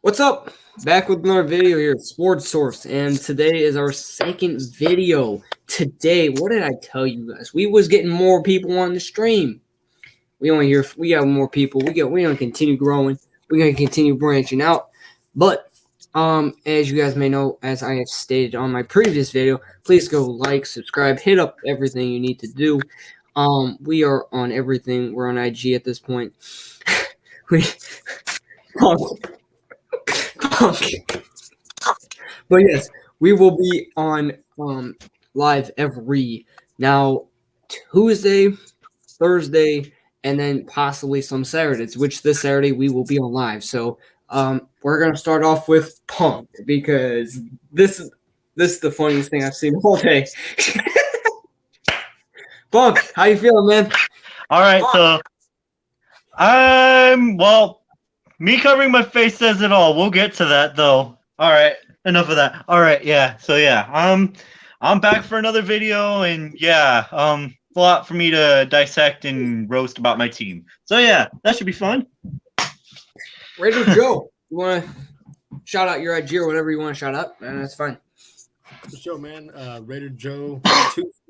What's up? Back with another video here, Sports Source, and today is our second video. Today, what did I tell you guys? We was getting more people on the stream. We got more people. We're gonna continue growing. We're gonna continue branching out. But as you guys may know, as I have stated on my previous video, please go like, subscribe, hit up everything you need to do. We are on everything. We're on IG at this point. But yes, we will be on live every now Tuesday, Thursday, and then possibly some Saturdays, which this Saturday we will be on live. So we're gonna start off with Punk because this is the funniest thing I've seen all day. Punk, how you feeling, man? All right, so me covering my face says it all. We'll get to that though. All right, enough of that. All right, yeah. So yeah, I'm back for another video, and yeah, a lot for me to dissect and roast about my team. So yeah, that should be fun. Raider Joe, you want to shout out your IG or whatever you want to shout out, and that's fine. For sure, man. Raider Joe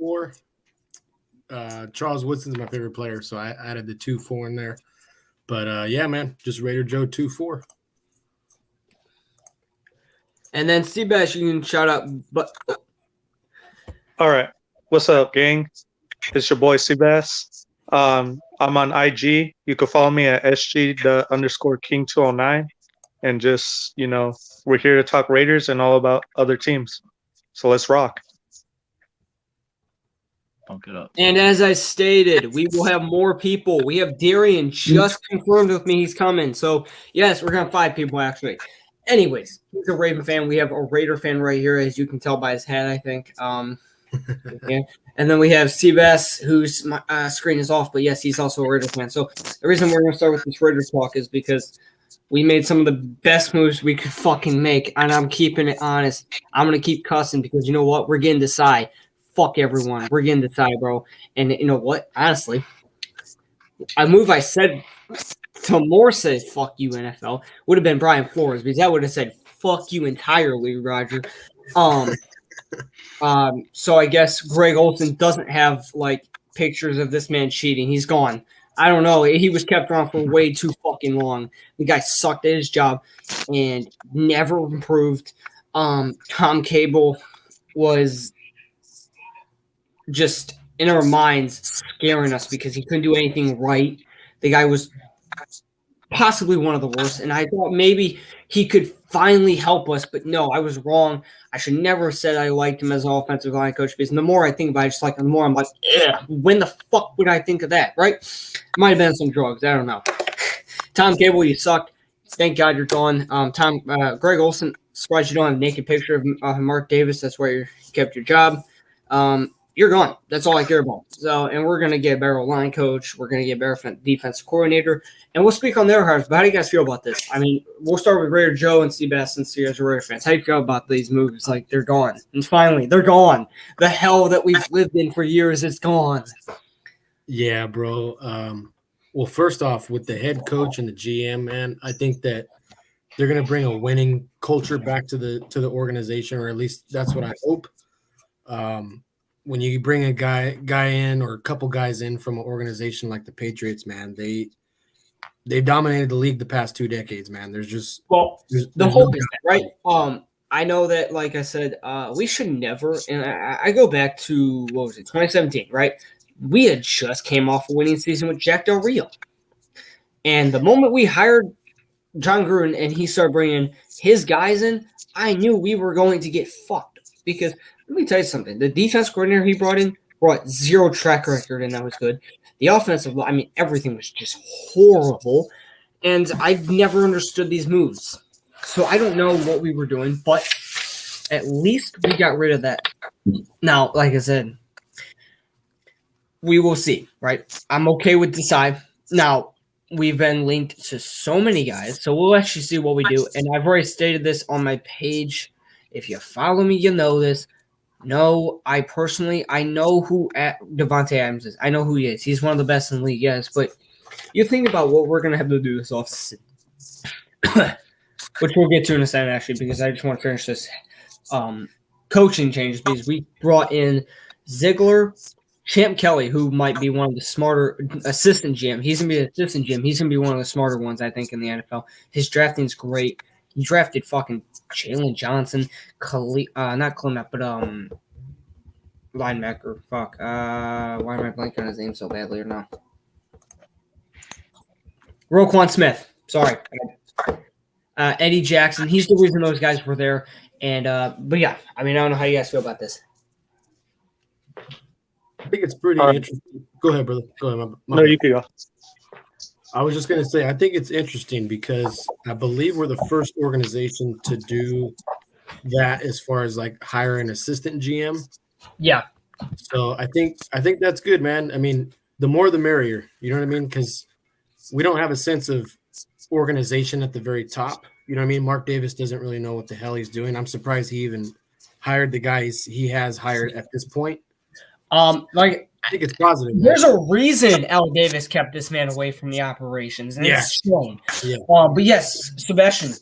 2-4. Charles Woodson's my favorite player, so I added the 2-4 in there. But yeah, man, just Raider Joe 2-4. And then Seabass, you can shout out. But all right, what's up, gang? It's your boy Seabass. I'm on IG. You can follow me at SG_King209, and just we're here to talk Raiders and all about other teams. So let's rock. Punk it up. And as I stated, we will have more people. We have Darian just confirmed with me he's coming. So, yes, we're going to have 5 people, actually. Anyways, he's a Raven fan. We have a Raider fan right here, as you can tell by his hat, I think. Yeah. And then we have Seabass, whose screen is off. But, yes, he's also a Raider fan. So, the reason we're going to start with this Raider talk is because we made some of the best moves we could fucking make. And I'm keeping it honest. I'm going to keep cussing because you know what? We're getting to Psy. Fuck everyone. We're getting to Psy, bro. And you know what? Honestly, a move I said to more say fuck you NFL would have been Brian Flores because that would have said fuck you entirely, Roger. So I guess Greg Olsen doesn't have like pictures of this man cheating. He's gone. I don't know. He was kept around for way too fucking long. The guy sucked at his job and never improved. Tom Cable was just in our minds scaring us because he couldn't do anything right. The guy was possibly one of the worst, and I thought maybe he could finally help us, but no, I was wrong. I should never have said I liked him as an offensive line coach because the more I think about it, just like the more I'm like, when the fuck would I think of that, right? Might have been some drugs. I don't know. Tom Cable, you sucked. Thank God you're gone. Greg Olsen, surprised you don't have a naked picture of Mark Davis. That's why you kept your job. You're gone. That's all I care about. So, and we're going to get a better line coach. We're going to get a better defensive coordinator. And we'll speak on their hearts. But how do you guys feel about this? I mean, we'll start with Raider Joe and Seabass since you guys are Raider fans. How do you feel about these moves? Like, they're gone. And finally, they're gone. The hell that we've lived in for years is gone. Yeah, bro. Well, first off, with the head coach and the GM, man, I think that they're going to bring a winning culture back to the organization, or at least that's what I hope. When you bring a guy in or a couple guys in from an organization like the Patriots, man, they've dominated the league the past 2 decades, man. There's the hope is that, right? I know that, like I said, we should never, and I go back to, 2017, right? We had just came off a winning season with Jack Del Rio. And the moment we hired John Gruden and he started bringing his guys in, I knew we were going to get fucked because – let me tell you something. The defense coordinator he brought 0 track record, and that was good. The offensive, everything was just horrible, and I never understood these moves. So I don't know what we were doing, but at least we got rid of that. Now, like I said, we will see, right? I'm okay with Desai. Now, we've been linked to so many guys, so we'll actually see what we do. And I've already stated this on my page. If you follow me, you know this. No, I know who Devante Adams is. I know who he is. He's one of the best in the league, yes. But You think about what we're gonna have to do this offseason, which we'll get to in a second, actually, because I just want to finish this coaching changes because we brought in Ziegler, Champ Kelly, who might be one of the smarter assistant GM. He's gonna be an assistant GM. He's gonna be one of the smarter ones, I think, in the NFL. His drafting's great. He drafted fucking Jalen Johnson, not Clement, but linebacker. Fuck. Why am I blanking on his name so badly or now? Roquan Smith. Sorry. Eddie Jackson. He's the reason those guys were there. And but yeah, I mean, I don't know how you guys feel about this. I think it's pretty interesting. Go ahead, brother. Go ahead. No, you can go. I was just going to say, I think it's interesting because I believe we're the first organization to do that as far as like hire an assistant GM. Yeah. So I think that's good, man. I mean, the more the merrier. You know what I mean? Because we don't have a sense of organization at the very top. You know what I mean? Mark Davis doesn't really know what the hell he's doing. I'm surprised he even hired the guys he has hired at this point. Like I think it's positive. There's a reason Al Davis kept this man away from the operations, and it's shown. Yeah. But yes, Sebastian,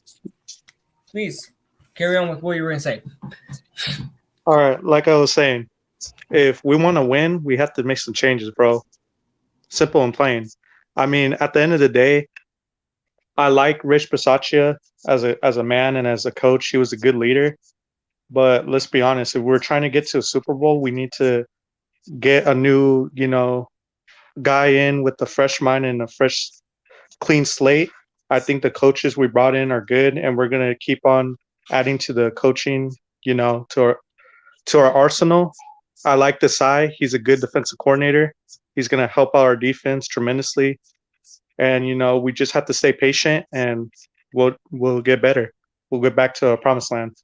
please carry on with what you were going to say. All right, like I was saying, if we want to win, we have to make some changes, bro. Simple and plain. I mean, at the end of the day, I like Rich Bisaccia as a man and as a coach. He was a good leader. But let's be honest, if we're trying to get to a Super Bowl, we need to get a new, guy in with a fresh mind and a fresh, clean slate. I think the coaches we brought in are good, and we're gonna keep on adding to the coaching, to our arsenal. I like Desai. He's a good defensive coordinator. He's gonna help out our defense tremendously. And we just have to stay patient, and we'll get better. We'll get back to our promised land.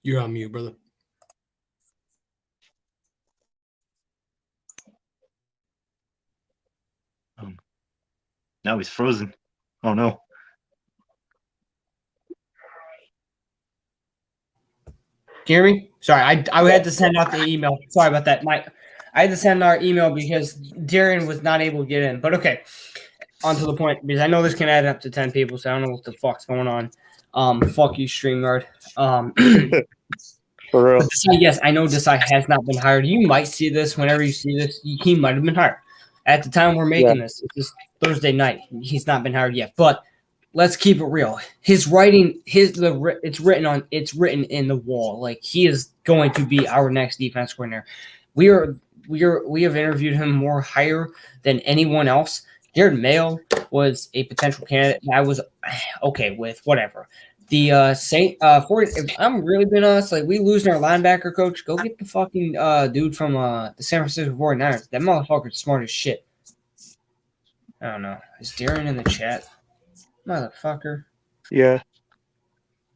You're on mute, brother. Now he's frozen. Oh no. Can you hear me? Sorry, I had to send out the email. Sorry about that. I had to send our email because Darren was not able to get in. But okay, on to the point, because I know this can add up to 10 people, so I don't know what the fuck's going on. Fuck you, StreamYard. For real. Desai, yes, I know Desai has not been hired. You might see this whenever you see this. He might have been hired. At the time we're making this, it's just Thursday night. He's not been hired yet. But let's keep it real. His writing, it's written in the wall. Like, he is going to be our next defense coordinator. We have interviewed him more higher than anyone else. Jared Mayo was a potential candidate I was okay with, whatever. The if I'm really being honest, like, we losing our linebacker coach, go get the fucking dude from the San Francisco 49ers. That motherfucker's smart as shit. I don't know. Is Darren in the chat? Motherfucker. Yeah.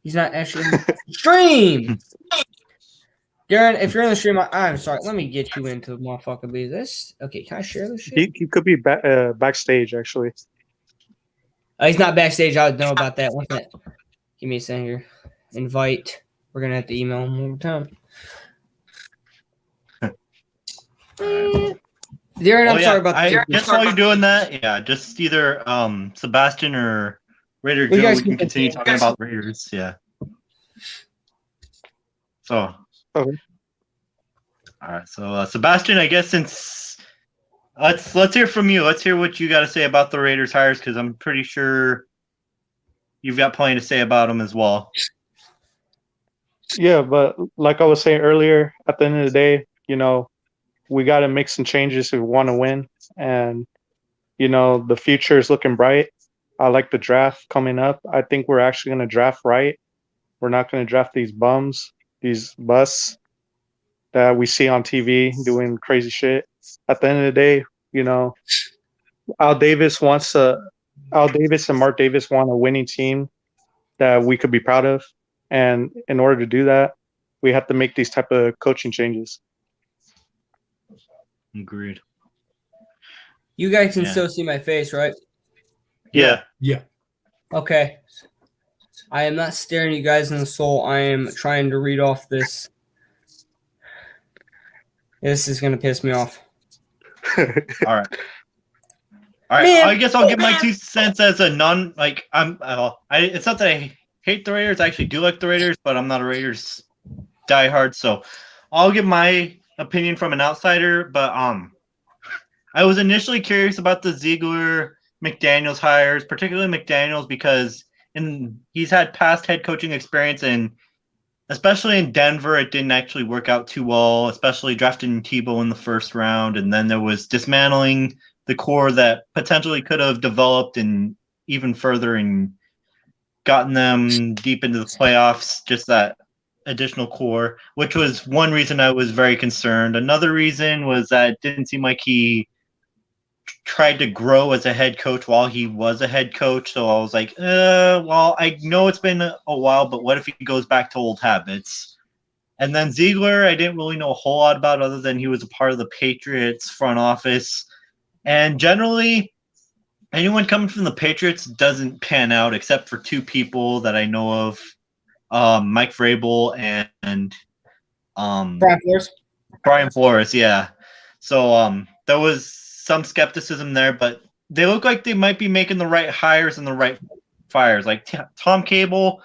He's not actually in the stream. Darren, if you're in the stream, I'm sorry. Let me get you into the motherfucker. This okay? Can I share this shit? He could be backstage, actually. He's not backstage. I would know about that. One minute. Give me a second here. Invite. We're gonna have to email him one more time. Darren, I'm sorry about that. Just while you're doing that, yeah, just either Sebastian or Raider Joe, we can continue talking about Raiders. Yeah. So. Okay. All right. So Sebastian, I guess since let's hear from you. Let's hear what you got to say about the Raiders hires, because I'm pretty sure you've got plenty to say about them as well. Yeah, but like I was saying earlier, at the end of the day, we got to make some changes if we want to win. And, the future is looking bright. I like the draft coming up. I think we're actually going to draft right. We're not going to draft these bums, these busts that we see on TV doing crazy shit. At the end of the day, Al Davis and Mark Davis want a winning team that we could be proud of. And in order to do that, we have to make these type of coaching changes. Agreed. You guys can still see my face, right? Yeah. Yeah. Okay. I am not staring you guys in the soul. I am trying to read off this This is gonna piss me off. All right. All right, Man, I guess I'll give my 2 cents as a non like it's not that I hate the Raiders. I actually do like the Raiders, but I'm not a Raiders diehard, so I'll give my opinion from an outsider. But I was initially curious about the Ziegler McDaniels hires, particularly McDaniels, because he's had past head coaching experience, and especially in Denver, it didn't actually work out too well, especially drafting Tebow in the first round, and then there was dismantling the core that potentially could have developed and even further and gotten them deep into the playoffs, just that additional core, which was one reason I was very concerned. Another reason was that it didn't seem like he tried to grow as a head coach while he was a head coach. So I was like, well, I know it's been a while, but what if he goes back to old habits? And then Ziegler, I didn't really know a whole lot about other than he was a part of the Patriots front office. And generally, anyone coming from the Patriots doesn't pan out except for 2 people that I know of, Mike Vrabel and Brian Flores, yeah. So there was some skepticism there, but they look like they might be making the right hires and the right fires. Like Tom Cable,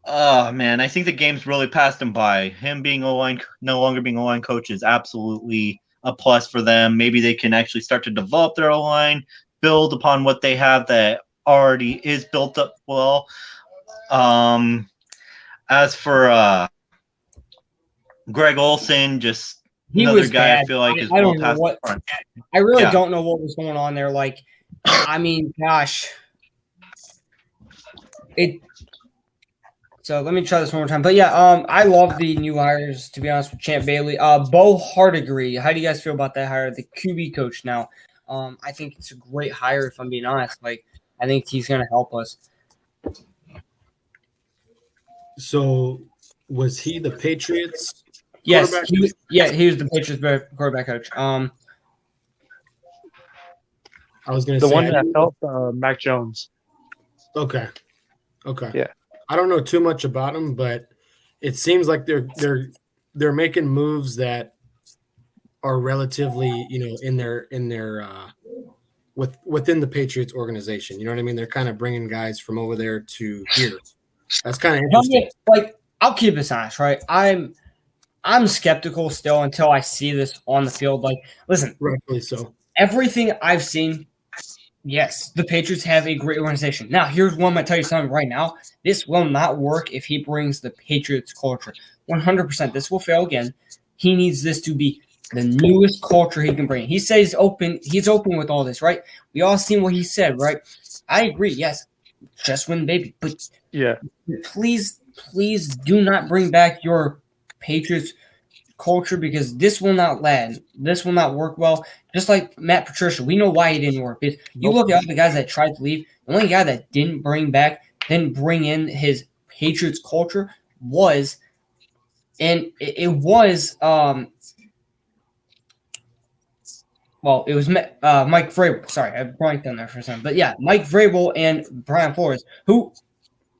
man, I think the game's really passed him by. Him being O-line, no longer being O-line coach is absolutely a plus for them. Maybe they can actually start to develop their O-line, build upon what they have that already is built up well. As for Greg Olson, just another guy bad. I feel like is I don't know what. I really don't know what was going on there. Like, I mean, gosh, So let me try this one more time. But yeah, I love the new hires, to be honest, with Champ Bailey. Bo Hardigree, how do you guys feel about that hire? The QB coach now. I think it's a great hire, if I'm being honest. Like, I think he's going to help us. So was he the Patriots? Yes, he was the Patriots quarterback coach. I was going to the say one that helped Mac Jones. Okay. Yeah. I don't know too much about him, but it seems like they're making moves that are relatively, in their within the Patriots organization. You know what I mean? They're kind of bringing guys from over there to here. That's kind of interesting. Like, I'll keep this honest, right? I'm skeptical still until I see this on the field. Like, listen, rightfully so. Everything I've seen, yes, the Patriots have a great organization. Now, here's one I'm going to tell you something right now. This will not work if he brings the Patriots culture. 100%. This will fail again. He needs this to be the newest culture he can bring. He says he's open with all this, right? We all seen what he said, right? I agree, yes. Just win, baby. But yeah, please do not bring back your Patriots culture, because this will not land. This will not work well. Just like Matt Patricia, we know why he didn't work. You look at all the guys that tried to leave. The only guy that didn't bring in his Patriots culture was Mike Vrabel. Sorry, I blanked on there for a second. But yeah, Mike Vrabel and Brian Flores, who,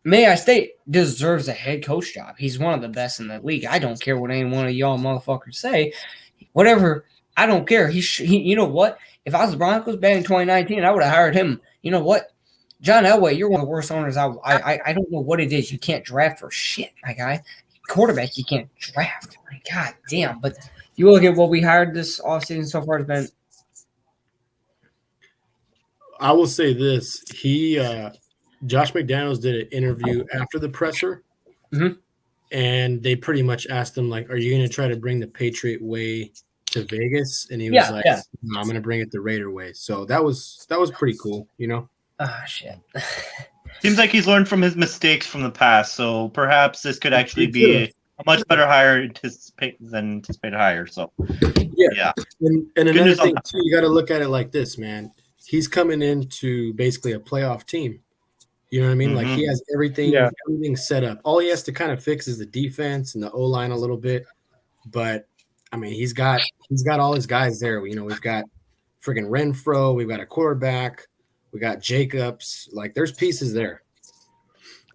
may I state, deserves a head coach job. He's one of the best in the league. I don't care what any one of y'all motherfuckers say. Whatever, I don't care. He you know what? If I was the Broncos back in 2019, I would have hired him. You know what? John Elway, you're one of the worst owners. I don't know what it is. You can't draft for shit, my guy. Quarterback, you can't draft. God damn. But you look at what we hired this offseason so far, it's been. I will say this. Josh McDaniels did an interview after the presser, and they pretty much asked him, like, are you going to try to bring the Patriot way to Vegas? And he was like, no, I'm going to bring it the Raider way. So that was pretty cool, Oh, shit. Seems like he's learned from his mistakes from the past, so perhaps this could actually be a much better than anticipated hire. So, yeah. And another thing, too, you got to look at it like this, man. He's coming into basically a playoff team. You know what I mean? Like, he has everything set up. All he has to kind of fix is the defense and the O-line a little bit. But, I mean, he's got all his guys there. We've got freaking Renfro. We've got a quarterback. We got Jacobs. Like, there's pieces there.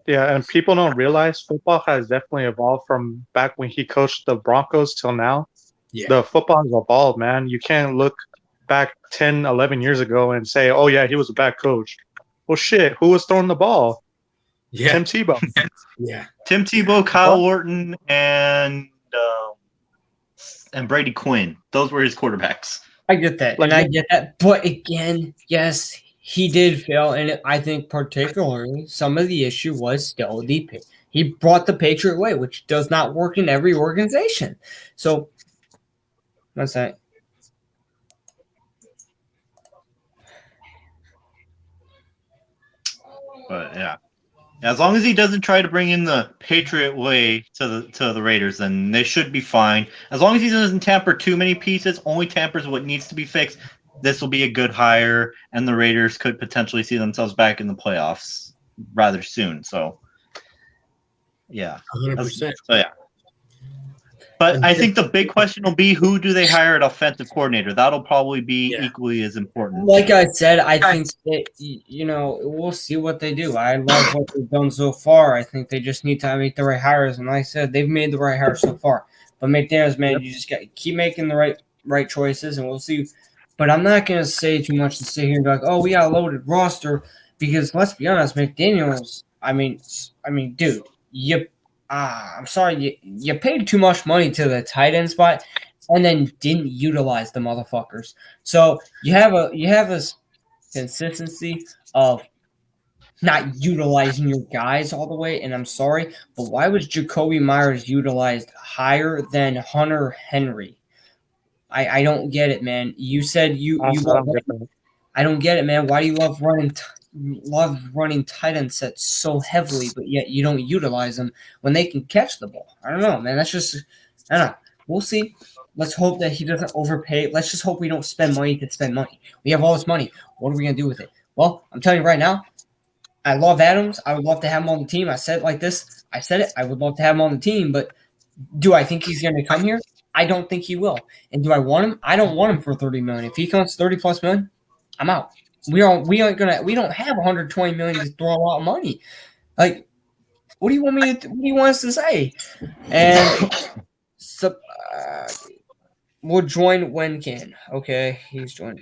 Yeah, and people don't realize football has definitely evolved from back when he coached the Broncos till now. Yeah. The football has evolved, man. You can't look back 10, 11 years ago and say, oh, yeah, he was a bad coach. Well, shit, who was throwing the ball? Yeah. Tim Tebow. Yeah. Tim Tebow, Kyle What? Orton, and Brady Quinn. Those were his quarterbacks. I get that, Like, and I get that. But again, yes, he did fail, and I think particularly some of the issue was still the pick. He brought the Patriot way, which does not work in every organization. So, what's that? But yeah, as long as he doesn't try to bring in the Patriot way to the Raiders, then they should be fine. As long as he doesn't tamper too many pieces, only tampers what needs to be fixed. This will be a good hire, and the Raiders could potentially see themselves back in the playoffs rather soon. So, yeah, 100%. so yeah. But I think the big question will be, who do they hire at offensive coordinator? That'll probably be equally as important. Like I said, I think that, we'll see what they do. I love what they've done so far. I think they just need to make the right hires. And like I said, they've made the right hires so far. But McDaniels, man, you just got to keep making the right choices, and we'll see. But I'm not going to say too much to sit here and be like, oh, we got a loaded roster. Because let's be honest, McDaniels, I mean, dude, I'm sorry, you paid too much money to the tight end spot and then didn't utilize the motherfuckers. So you have a consistency of not utilizing your guys all the way, and I'm sorry, but why was Jacoby Myers utilized higher than Hunter Henry? I don't get it, man. You said I don't get it, man. Why do you love running tight end sets so heavily, but yet you don't utilize them when they can catch the ball? I don't know, man. I don't know. We'll see. Let's hope that he doesn't overpay. Let's just hope we don't spend money to spend money. We have all this money. What are we going to do with it? Well, I'm telling you right now, I love Adams. I would love to have him on the team. I said it like this. I said it. I would love to have him on the team, but do I think he's going to come here? I don't think he will. And do I want him? I don't want him for $30 million. If he comes $30+ million, I'm out. We don't have $120 million to throw a lot of money. Like, what do you want us to say? And we'll join when can. Okay, he's joined.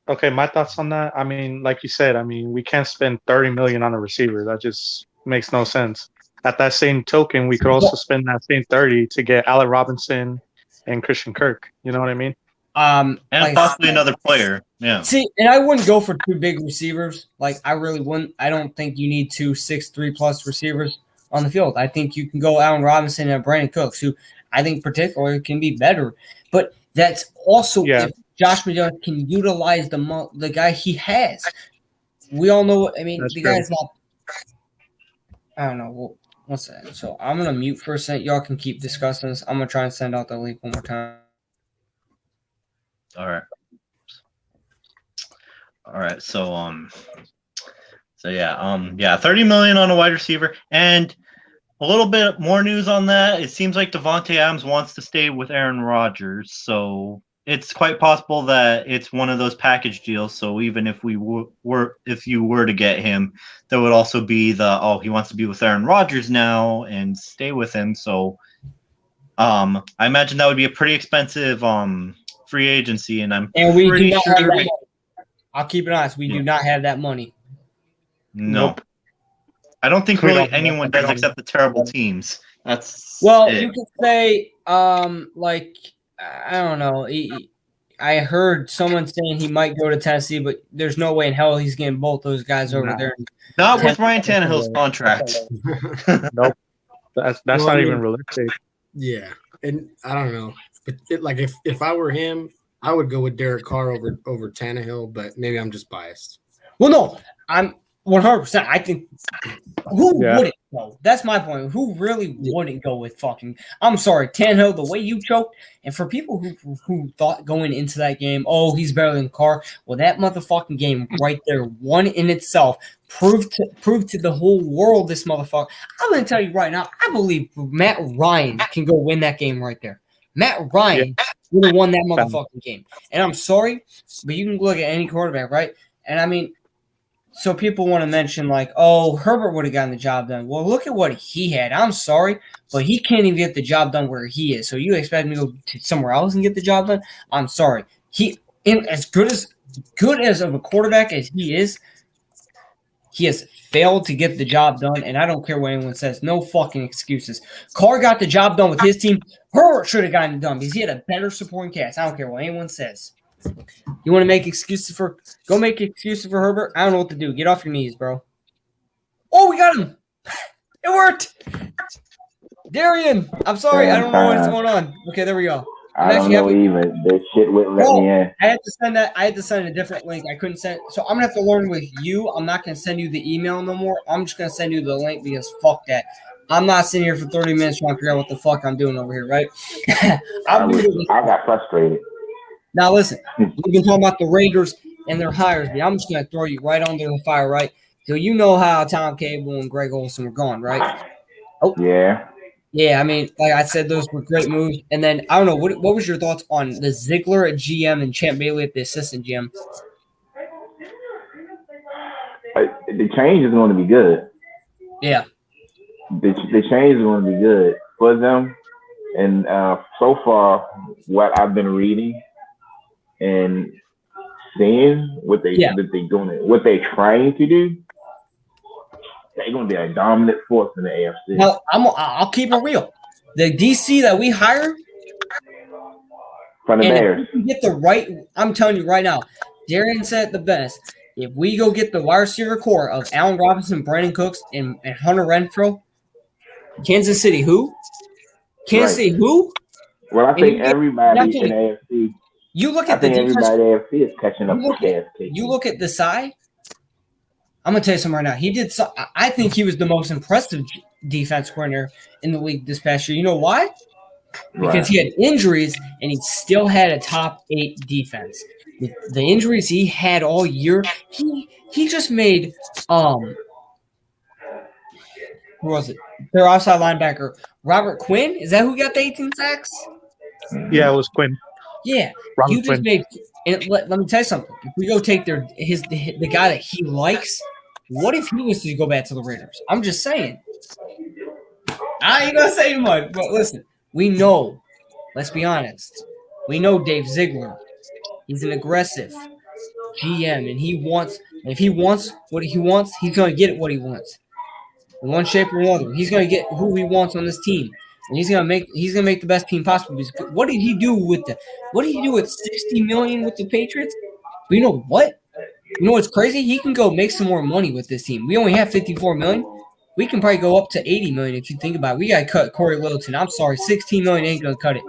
Okay, my thoughts on that. I mean, like you said, we can't spend $30 million on a receiver. That just makes no sense. At that same token, we could also spend that same 30 to get Allen Robinson and Christian Kirk. You know what I mean? And possibly another player. Yeah. See, and I wouldn't go for two big receivers. Like, I really wouldn't. I don't think you need 2 6'3+ receivers on the field. I think you can go Allen Robinson and Brandon Cooks, who I think particularly can be better. But that's also if Josh McDaniels can utilize the guy he has. We all know what I mean. That's the guy's not. I don't know. What's that? So I'm gonna mute for a second. Y'all can keep discussing this. I'm gonna try and send out the link one more time. All right. So yeah, 30 million on a wide receiver, and a little bit more news on that. It seems like Devante Adams wants to stay with Aaron Rodgers, so it's quite possible that it's one of those package deals. So even if you were to get him, there would also be he wants to be with Aaron Rodgers now and stay with him. So I imagine that would be a pretty expensive free agency, and we do not have that money. I'll keep it honest. We do not have that money. No. Nope. I don't think really anyone does except the terrible teams. You could say I don't know. I heard someone saying he might go to Tennessee, but there's no way in hell he's getting both those guys over there. Not with Ryan Tannehill's contract. Nope. That's not even realistic. Yeah, and I don't know. But if I were him, I would go with Derek Carr over Tannehill, but maybe I'm just biased. Well, no, I'm 100%. I think who wouldn't go? That's my point. Who really wouldn't go with fucking? I'm sorry, Tannehill. The way you choked, and for people who thought going into that game, oh, he's better than Carr. Well, that motherfucking game right there, one in itself, proved to the whole world this motherfucker. I'm gonna tell you right now, I believe Matt Ryan can go win that game right there. Matt Ryan would have won that motherfucking game. And I'm sorry, but you can look at any quarterback, right? And I mean, so people want to mention like, oh, Herbert would have gotten the job done. Well, look at what he had. I'm sorry, but he can't even get the job done where he is. So you expect me to go to somewhere else and get the job done? I'm sorry. As good as of a quarterback as he has failed to get the job done, and I don't care what anyone says. No fucking excuses. Carr got the job done with his team. Herbert should have gotten it done because he had a better supporting cast. I don't care what anyone says. You want to make excuses for – go make excuses for Herbert? I don't know what to do. Get off your knees, bro. Oh, we got him. It worked. Darian, I'm sorry. I don't know what's going on. Okay, there we go. I don't know even. This shit wouldn't let me in. I had to send that. I had to send a different link. I couldn't send. So I'm gonna have to learn with you. I'm not gonna send you the email no more. I'm just gonna send you the link because fuck that. I'm not sitting here for 30 minutes trying to figure out what the fuck I'm doing over here, right? I got frustrated. Now listen, we've been talking about the Raiders and their hires, but I'm just gonna throw you right under the fire, right? So you know how Tom Cable and Greg Olson were gone, right? Oh yeah. Yeah, I mean, like I said, those were great moves. And then, I don't know, what was your thoughts on the Ziegler at GM and Champ Bailey at the assistant GM? The change is going to be good. Yeah. The change is going to be good for them. And so far, what I've been reading and seeing what they're doing, what they're trying to do, they're going to be a dominant force in the AFC. Now, I'll keep it real. The DC that we hire from the Bears. If we get the right, I'm telling you right now, Darian said it the best. If we go get the wide receiver core of Allen Robinson, Brandon Cooks, and Hunter Renfrow, Kansas City who? Kansas City who? Well, I think everybody in the AFC. You look at the defense. Everybody in the AFC is catching up to KSK. You look at the side. I'm gonna tell you something right now. He did. I think he was the most impressive defense coordinator in the league this past year. You know why? Because he had injuries and he still had a top 8 defense. The injuries he had all year, he just made who was it? Their outside linebacker, Robert Quinn. Is that who got the 18 sacks? Yeah, it was Quinn. Yeah, Robert you just Quinn. made. And let me tell you something. If we go take the guy that he likes, what if he was to go back to the Raiders? I'm just saying. I ain't gonna say much, but listen, we know. Let's be honest. We know Dave Ziegler. He's an aggressive GM, and if he wants what he wants, he's gonna get what he wants. In one shape or another, he's gonna get who he wants on this team. And he's gonna make the best team possible. Because what did he do with $60 million with the Patriots? But you know what? You know what's crazy? He can go make some more money with this team. We only have $54 million. We can probably go up to $80 million if you think about it. We gotta cut Corey Littleton. I'm sorry, $16 million ain't gonna cut it.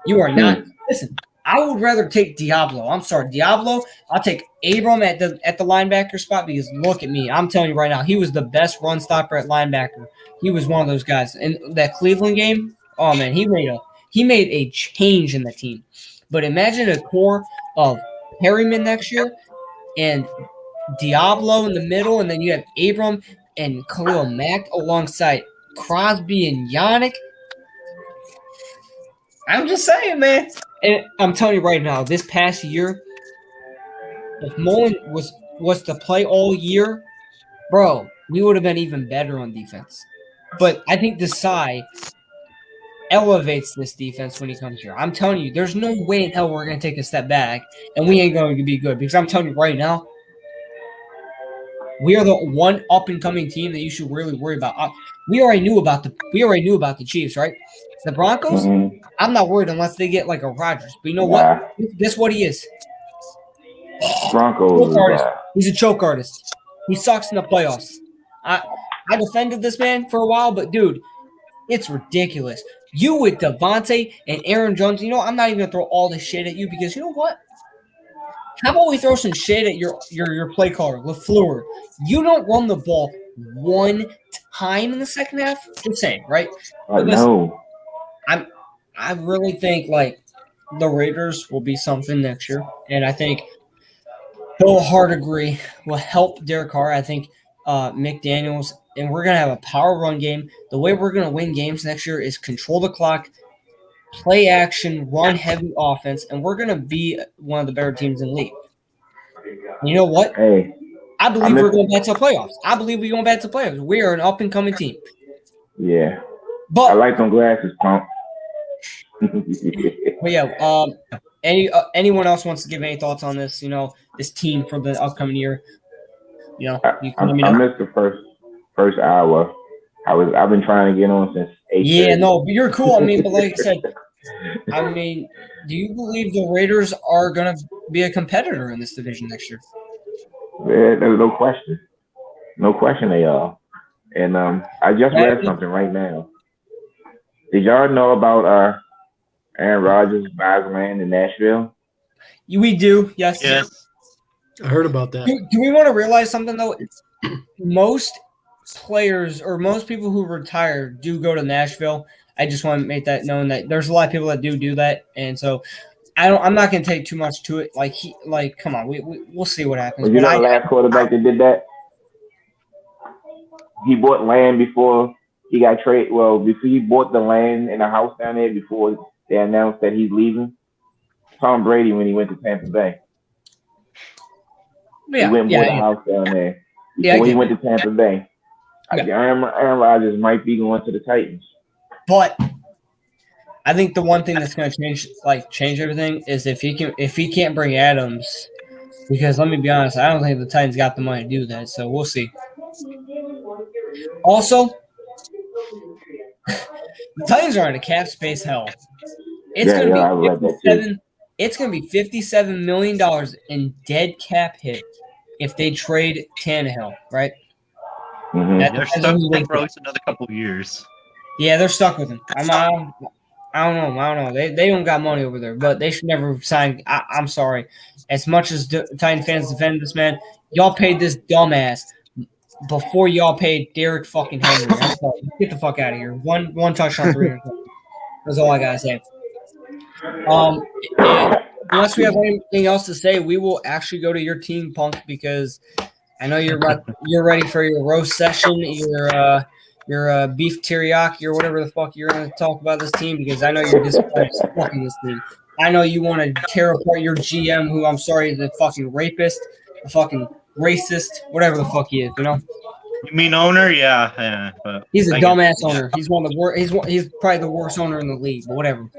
You are not. Listen, I would rather take Diablo. I'm sorry, Diablo. I'll take Abram at the linebacker spot because look at me. I'm telling you right now, he was the best run stopper at linebacker. He was one of those guys. In that Cleveland game, oh man, he made a change in the team. But imagine a core of Perryman next year and Diablo in the middle, and then you have Abram and Khalil Mack alongside Crosby and Yannick. I'm just saying, man. And I'm telling you right now, this past year, if Mullen was to play all year, bro, we would have been even better on defense. But I think Desai elevates this defense when he comes here. I'm telling you, there's no way in hell we're going to take a step back and we ain't going to be good. Because I'm telling you right now, we are the one up-and-coming team that you should really worry about. We already knew about the Chiefs, right? The Broncos, I'm not worried unless they get like a Rodgers. But you know what? Guess what he is? Broncos. He's a choke artist. He sucks in the playoffs. I defended this man for a while, but dude, it's ridiculous. You with Devante and Aaron Jones, you know, I'm not even gonna throw all this shit at you because you know what? How about we throw some shit at your play caller, LaFleur? You don't run the ball one time in the second half. Just saying, right? No. I really think like the Raiders will be something next year, and I think Bill Hardigree will help Derek Carr. I think McDaniels, and we're gonna have a power run game. The way we're gonna win games next year is control the clock, play action, run heavy offense, and we're gonna be one of the better teams in the league. And you know what? Hey, I believe we're going back to the playoffs. I believe we're going back to the playoffs. We are an up and coming team. Yeah. But I like them glasses, punk. But yeah, anyone else wants to give any thoughts on this? This team for the upcoming year. You can let me know. I missed the first hour. I've been trying to get on since 8:30. Yeah, no, but you're cool. But like I said, do you believe the Raiders are gonna be a competitor in this division next year? Yeah, there's no question. No question they are. And I just read something right now. Did y'all know about Aaron Rodgers buys land in Nashville? We do, yes. I heard about that. Do we want to realize something though? Most players or most people who retire do go to Nashville. I just want to make that known that there's a lot of people that do that, and so I'm not going to take too much to it. Come on, we'll see what happens. Was you the last quarterback that did that? He bought land before he got traded. Well, before he bought the land and the house down there before they announced that he's leaving. Tom Brady when he went to Tampa Bay. Yeah, he went and bought a house down there before he went to Tampa Bay. Aaron Rodgers might be going to the Titans. But I think the one thing that's going to change everything is if he can't bring Adams, because let me be honest, I don't think the Titans got the money to do that. So we'll see. Also, the Titans are in a cap space hell. It's going to be $57 million in dead cap hit if they trade Tannehill, right? Mm-hmm. They're stuck with him for at least another couple of years. Yeah, they're stuck with him. I don't know. They don't got money over there, but they should never sign. I'm sorry. As much as Titan fans defend this man, y'all paid this dumbass before y'all paid Derek fucking Henry. I'm sorry. Get the fuck out of here. One touchdown, 300. That's all I gotta say. Unless we have anything else to say, we will actually go to your team, Punk, because I know you're ready for your roast session, your beef teriyaki or whatever the fuck you're going to talk about this team, because I know you're disappointed fucking this team. I know you want to tear apart your GM, who I'm sorry is a fucking rapist, a fucking racist, whatever the fuck he is, You mean owner? Yeah. But he's a dumbass owner. He's one of the worst. He's probably the worst owner in the league, but whatever.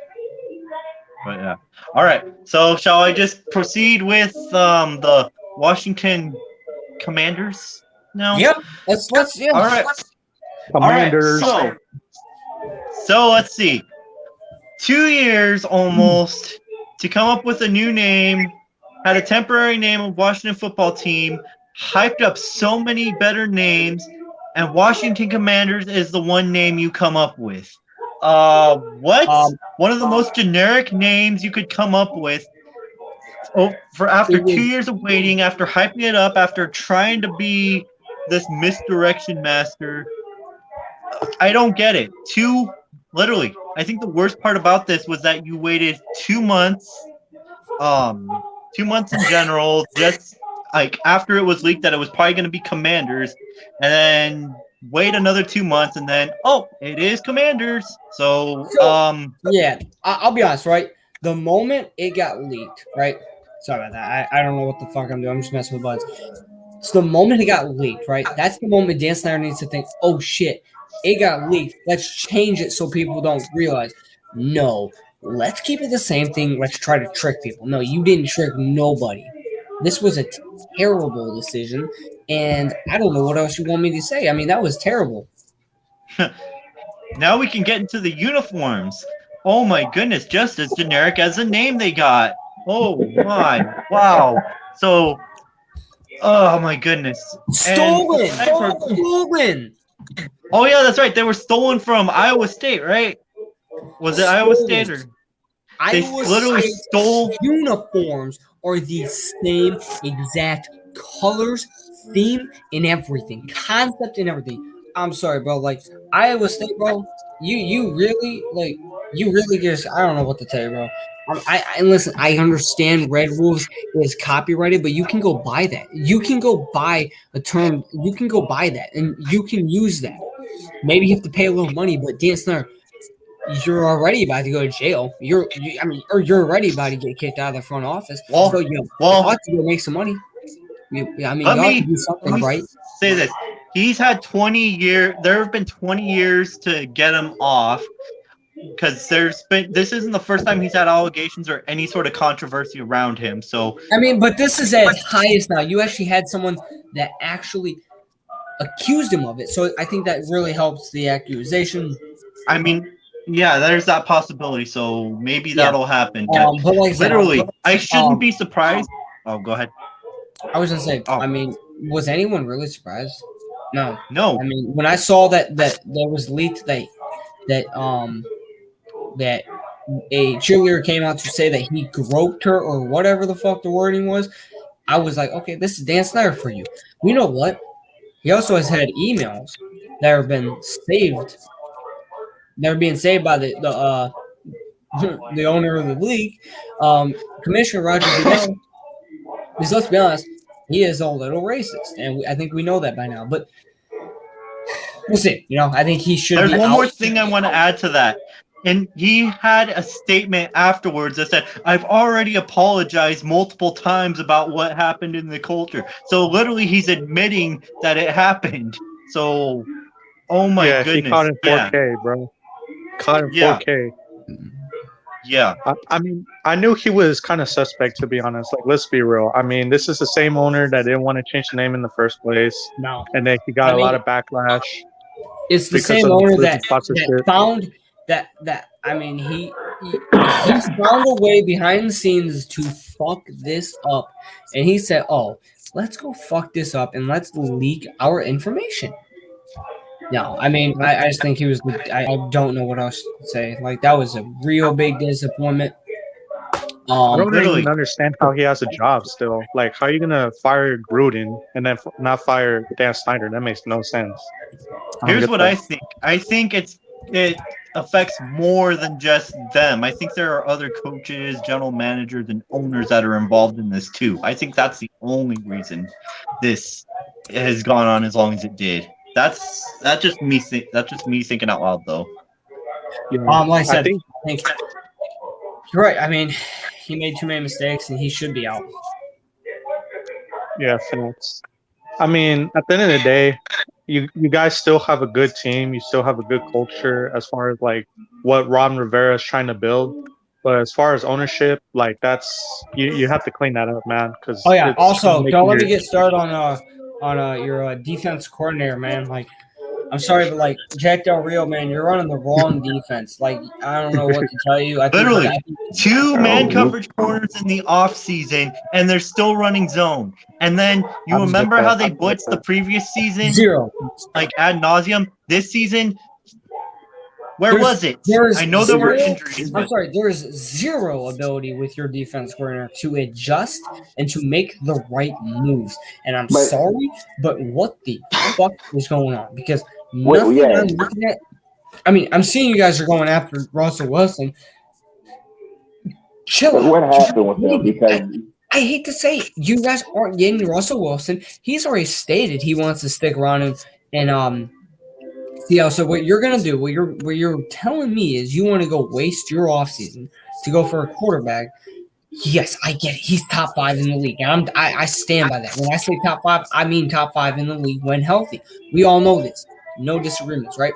But yeah. All right. So shall I just proceed with the Washington Commanders now? Yep. Let's yeah. All right. Commanders. All right. So let's see. 2 years almost to come up with a new name. Had a temporary name of Washington Football Team. Hyped up so many better names, and Washington Commanders is the one name you come up with. What? One of the most generic names you could come up with. For after 2 years of waiting, after hyping it up, after trying to be this misdirection master, I don't get it. Literally, I think the worst part about this was that you waited 2 months. 2 months in general, just like after it was leaked that it was probably going to be Commanders, and then wait another 2 months, and then it is Commanders. So yeah, I'll be honest, right? The moment it got leaked, right? Sorry about that. I don't know what the fuck I'm doing. I'm just messing with buds. So the moment it got leaked, right? That's the moment Dan Snyder needs to think, oh shit, it got leaked. Let's change it so people don't realize. No, let's keep it the same thing. Let's try to trick people. No, you didn't trick nobody. This was a terrible decision, and I don't know what else you want me to say. I mean, that was terrible. Now we can get into the uniforms. Oh my goodness, just as generic as the name they got. Oh my, wow. So, oh my goodness. Stolen. Oh yeah, that's right. They were stolen from Iowa State, right? Was it Iowa State or? They literally stole uniforms are the same exact colors, theme, and everything, concept and everything. I'm sorry, bro. Like Iowa State, bro. You really just I don't know what to tell you, bro. And listen, I understand Red Wolves is copyrighted, but you can go buy that. You can go buy a term. You can go buy that, and you can use that. Maybe you have to pay a little money, but Dan Snyder, you're already about to go to jail. You're already about to get kicked out of the front office. Well, so you ought to go make some money. Yeah, I mean, Let y'all have to me, do let something, me right? say this. He's had 20 years. There have been 20 years to get him off because this isn't the first time he's had allegations or any sort of controversy around him. So, I mean, but this is at its highest now. You actually had someone that actually accused him of it. So I think that really helps the accusation. I mean, yeah, there's that possibility. So maybe Yeah. that'll happen. But like I said, Literally, I shouldn't be surprised. Oh, go ahead. I was gonna say, Oh. I mean, was anyone really surprised? No. No. I mean, when I saw that there was leaked that a cheerleader came out to say that he groped her or whatever the fuck the wording was, I was like, okay, this is Dan Snyder for you. You know what? He also has had emails that have been saved. They're being saved by the owner of the league, Commissioner Rodgers. Because let's be honest, he is a little racist, and I think we know that by now. But we'll see. I think he should. There's be one out. more thing I want to add to that. And he had a statement afterwards that said, I've already apologized multiple times about what happened in the culture. So literally he's admitting that it happened. So, oh my goodness. He caught in 4K, bro. Caught in 4K. Yeah. I mean, I knew he was kind of suspect, to be honest. Like, let's be real. I mean, this is the same owner that didn't want to change the name in the first place. No. And then he got a lot of backlash. It's the same owner that found that I mean he found a way behind the scenes to fuck this up, and he said, "Oh, let's go fuck this up and let's leak our information." No, I mean I just think he was. I don't know what else to say. Like that was a real big disappointment. I don't even understand how he has a job still. Like, how are you gonna fire Gruden and then not fire Dan Snyder? That makes no sense. Here's what I think. I think it affects more than just them. I think there are other coaches, general managers, and owners that are involved in this too. I think that's the only reason this has gone on as long as it did. That's just me thinking out loud, though. Like I said, I think you're right. I mean, he made too many mistakes, and he should be out. Yeah, thanks. I mean, at the end of the day, you guys still have a good team. You still have a good culture as far as like what Ron Rivera is trying to build. But as far as ownership, like that's you have to clean that up, man. Because also don't let me get started on your defense coordinator, man. Like, I'm sorry, but like Jack Del Rio, man, you're running the wrong defense. Like, I don't know what to tell you. Literally, 2 man coverage corners in the offseason, and they're still running zone. And then you remember how they blitzed the previous season? 0. Like ad nauseum. This season, where was it? I know there were injuries. I'm sorry, there's 0 ability with your defense coordinator to adjust and to make the right moves. And I'm sorry, but what the fuck is going on? Because nothing I'm looking at. I mean, I'm seeing you guys are going after Russell Wilson. Chill out. What happened with him? Because I hate to say it, you guys aren't getting Russell Wilson. He's already stated he wants to stick around and so what you're gonna do, what you're telling me is you want to go waste your offseason to go for a quarterback. Yes, I get it. He's top 5 in the league, and I stand by that. When I say top 5, I mean top 5 in the league when healthy. We all know this. No disagreements, right?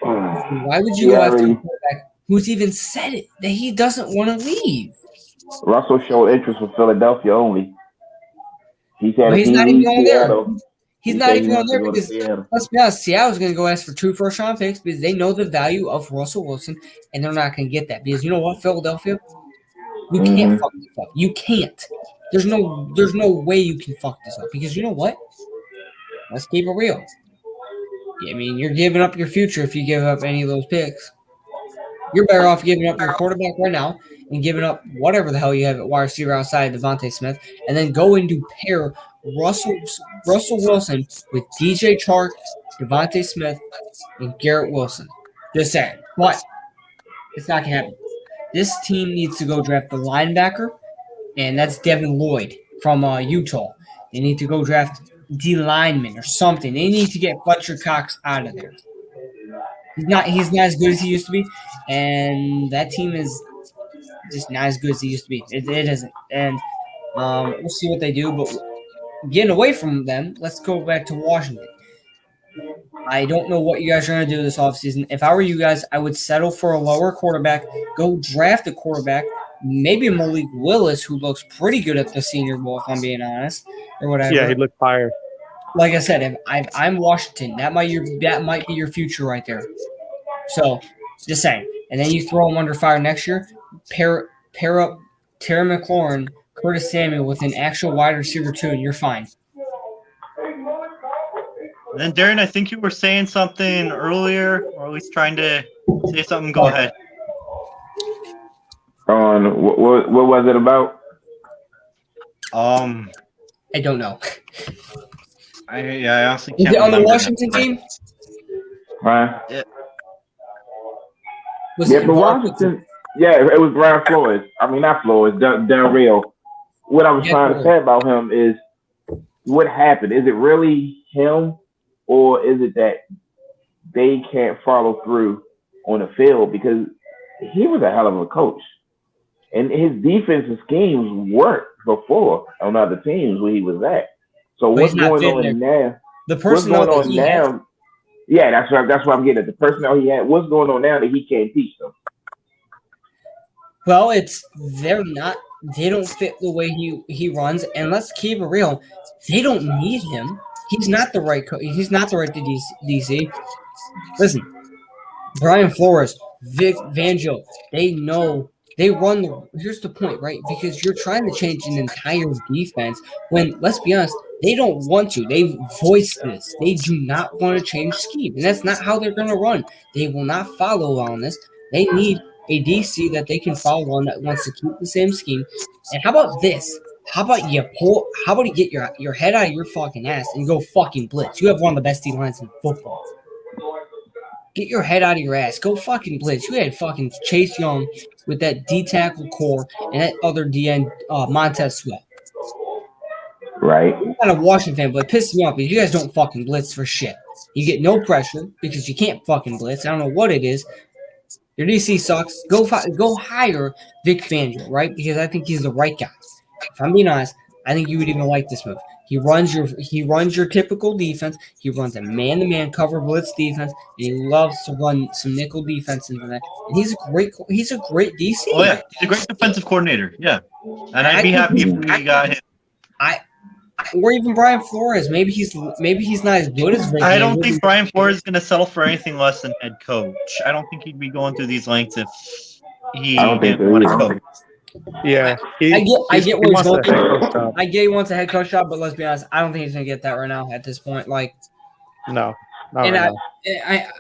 Why would you go after a quarterback who's even said it that he doesn't want to leave? Russell showed interest with Philadelphia only. He said he's not even going there. Seattle. He's not even on there because, let's be honest, Seattle's going to go ask for 2 first-round picks because they know the value of Russell Wilson, and they're not going to get that. Because you know what, Philadelphia? You can't fuck this up. You can't. There's no way you can fuck this up because you know what? Let's keep it real. I mean, you're giving up your future if you give up any of those picks. You're better off giving up your quarterback right now and giving up whatever the hell you have at wide receiver outside Devante Smith, and then go and pair Russell Wilson with DJ Chark, Devante Smith, and Garrett Wilson. Just saying. But it's not going to happen. This team needs to go draft the linebacker, and that's Devin Lloyd from Utah. They need to go draft D lineman or something. They need to get Fletcher Cox out of there. He's not as good as he used to be, and that team is just not as good as he used to be. It isn't. And we'll see what they do, but getting away from them, let's go back to Washington. I don't know what you guys are going to do this offseason. If I were you guys, I would settle for a lower quarterback, go draft a quarterback, maybe Malik Willis, who looks pretty good at the Senior Bowl, if I'm being honest, or whatever. Yeah, he looked fire. Like I said, if I'm Washington, that might be your future right there. So, just saying. And then you throw him under fire next year, pair up Terry McLaurin, Curtis Samuel with an actual wide receiver too, and you're fine. And then, Darren, I think you were saying something earlier, or at least trying to say something. Go ahead. What was it about? I don't know. I honestly Is can't it on the remember. Washington team? Huh? Yeah. Was Yeah, it but Washington. Yeah, it was Brian Flores. I mean, not Flores. Del Rio. What I was trying to say about him is, what happened? Is it really him, or is it that they can't follow through on the field? Because he was a hell of a coach, and his defensive schemes worked before on other teams where he was at. So what's going on now? The personnel what's going on now? Had? Yeah, that's what I'm getting at. The personnel he had. What's going on now that he can't teach them? Well, they don't fit the way he runs, and let's keep it real. They don't need him. He's not the right coach. He's not the right DC. Listen, Brian Flores, Vic Fangio, they know they run. Here's the point, right? Because you're trying to change an entire defense when, let's be honest, they don't want to. They voice this. They do not want to change scheme, and that's not how they're going to run. They will not follow on this. They need a DC that they can follow on that wants to keep the same scheme. And how about this? How about you get your head out of your fucking ass and go fucking blitz? You have one of the best D-lines in football. Get your head out of your ass. Go fucking blitz. You had fucking Chase Young with that D-tackle core and that other DN, Montez Sweat. Right. I'm not a Washington fan, but it pisses me off because you guys don't fucking blitz for shit. You get no pressure because you can't fucking blitz. I don't know what it is. Your DC sucks. Go hire Vic Fangio, right? Because I think he's the right guy. If I'm being honest, I think you would even like this move. He runs your typical defense. He runs a man-to-man cover blitz defense, and he loves to run some nickel defense into that. And he's a great DC. Oh yeah, he's a great defensive coordinator. Yeah, and I'd be happy if we got him. Or even Brian Flores. Maybe he's not as good as Vic. I don't think Brian Flores is going to settle for anything less than head coach. I don't think he'd be going through these lengths if he didn't want to coach. Yeah, I get where he's going. I get he wants a head coach job, but let's be honest, I don't think he's going to get that right now at this point. Like, no. And I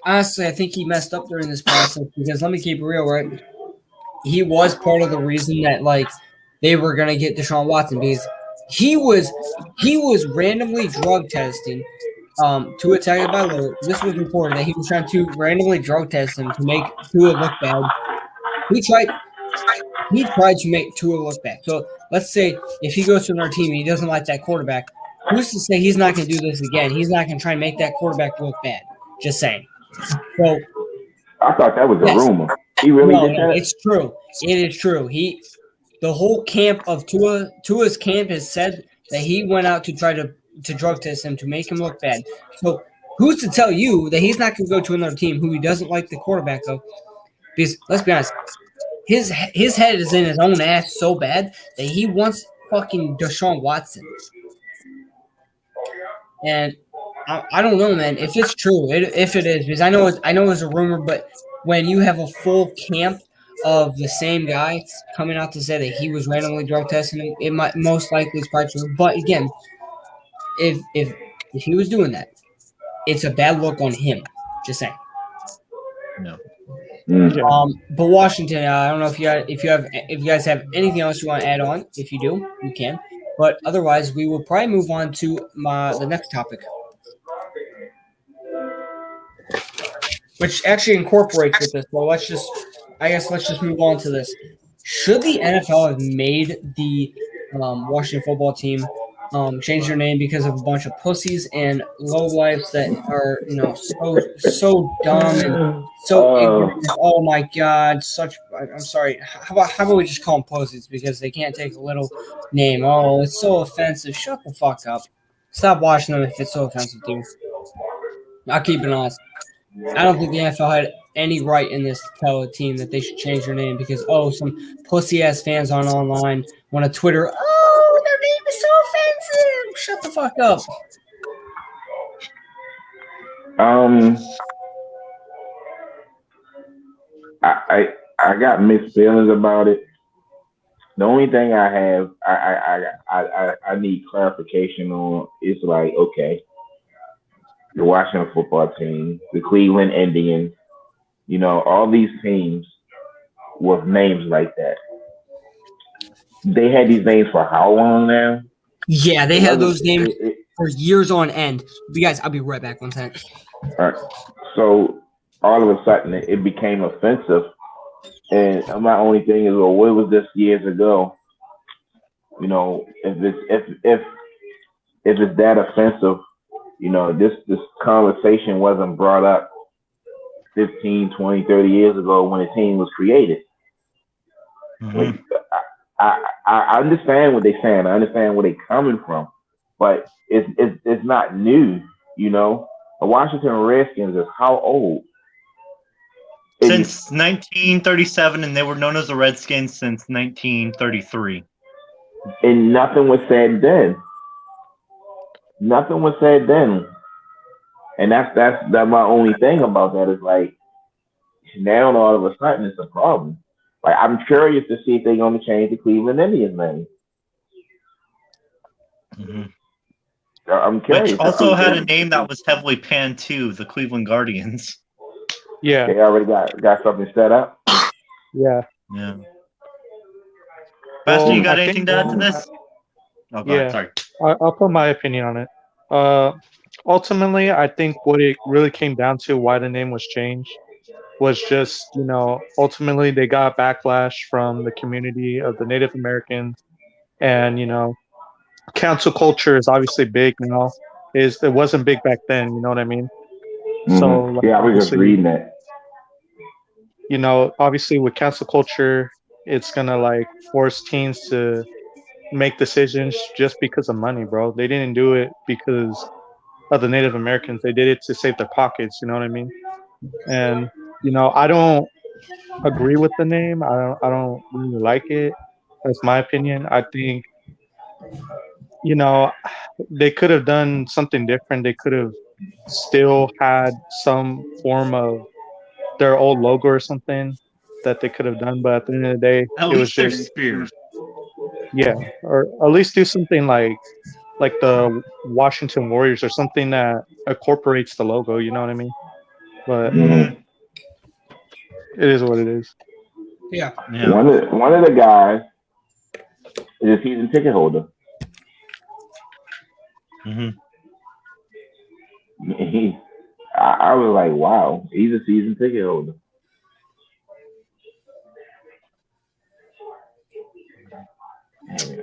honestly, I think he messed up during this process because let me keep it real, right? He was part of the reason that like they were going to get Deshaun Watson because he was randomly drug testing Tua Tagovailoa. This was reported that he was trying to randomly drug test him to make Tua look bad. He tried to make Tua look bad. So let's say if he goes to another team and he doesn't like that quarterback, who's to say he's not going to do this again? He's not going to try and make that quarterback look bad. Just saying. So I thought that was a rumor. He really did that? It's true. It is true. The whole camp of Tua's camp has said that he went out to try to drug test him to make him look bad. So who's to tell you that he's not going to go to another team who he doesn't like the quarterback of? Because let's be honest, his head is in his own ass so bad that he wants fucking Deshaun Watson. And I don't know, man, if it's true, if it is, because I know it's a rumor, but when you have a full camp of the same guy coming out to say that he was randomly drug testing him, it might most likely is probably true. But again, if he was doing that, it's a bad look on him. Just saying. No. But Washington, I don't know if you guys have anything else you want to add on. If you do, you can. But otherwise, we will probably move on to the next topic, which actually incorporates with this. Well, let's just move on to this. Should the NFL have made the Washington football team change their name because of a bunch of pussies and lowlifes that are so dumb and so ignorant? Oh my God, such I'm sorry. How about we just call them pussies because they can't take a little name? Oh, it's so offensive. Shut the fuck up. Stop watching them if it's so offensive to you. I'll keep it honest. I don't think the NFL had any right in this to tell a team that they should change their name because some pussy ass fans on online want to Twitter. Oh, their name is so offensive. Shut the fuck up. I got mixed feelings about it. The only thing I have, I need clarification on is like, okay, the Washington football team, the Cleveland Indians, all these teams with names like that. They had these names for how long now? Yeah, they had those names for years on end. But guys, I'll be right back 1 second. All right. So all of a sudden it became offensive. And my only thing is, well, what was this years ago? If it's that offensive, this conversation wasn't brought up 15, 20, 30 years ago when the team was created. Mm-hmm. Like, I understand what they're saying. I understand where they're coming from, but it's not new. The Washington Redskins is how old? Since 1937, and they were known as the Redskins since 1933. And nothing was said then. Nothing was said then. And that's my only thing about that is like, now all of a sudden it's a problem. Like, I'm curious to see if they're going to change the Cleveland Indians name. Mm-hmm. I'm curious. Which also had a name that was heavily panned too, the Cleveland Guardians. Yeah. They already got something set up. Yeah. Yeah. Basti, you got anything to add to this? Oh, yeah. Sorry. I'll put my opinion on it. Ultimately, I think what it really came down to, why the name was changed, was just, ultimately they got backlash from the community of the Native Americans. And, cancel culture is obviously big now. It wasn't big back then, you know what I mean? Mm-hmm. So, like, yeah, I was just reading that. Obviously with cancel culture, it's gonna like force teams to make decisions just because of money, bro. They didn't do it because of the Native Americans. They did it to save their pockets, you know what I mean? And I don't agree with the name. I don't really like it. That's my opinion. I think they could have done something different. They could have still had some form of their old logo or something that they could have done, but at the end of the day, it was just spears. Yeah, or at least do something like the Washington Warriors or something that incorporates the logo. You know what I mean? But it is what it is. Yeah. One of the guys is a season ticket holder. Mm-hmm. I was like, wow, he's a season ticket holder.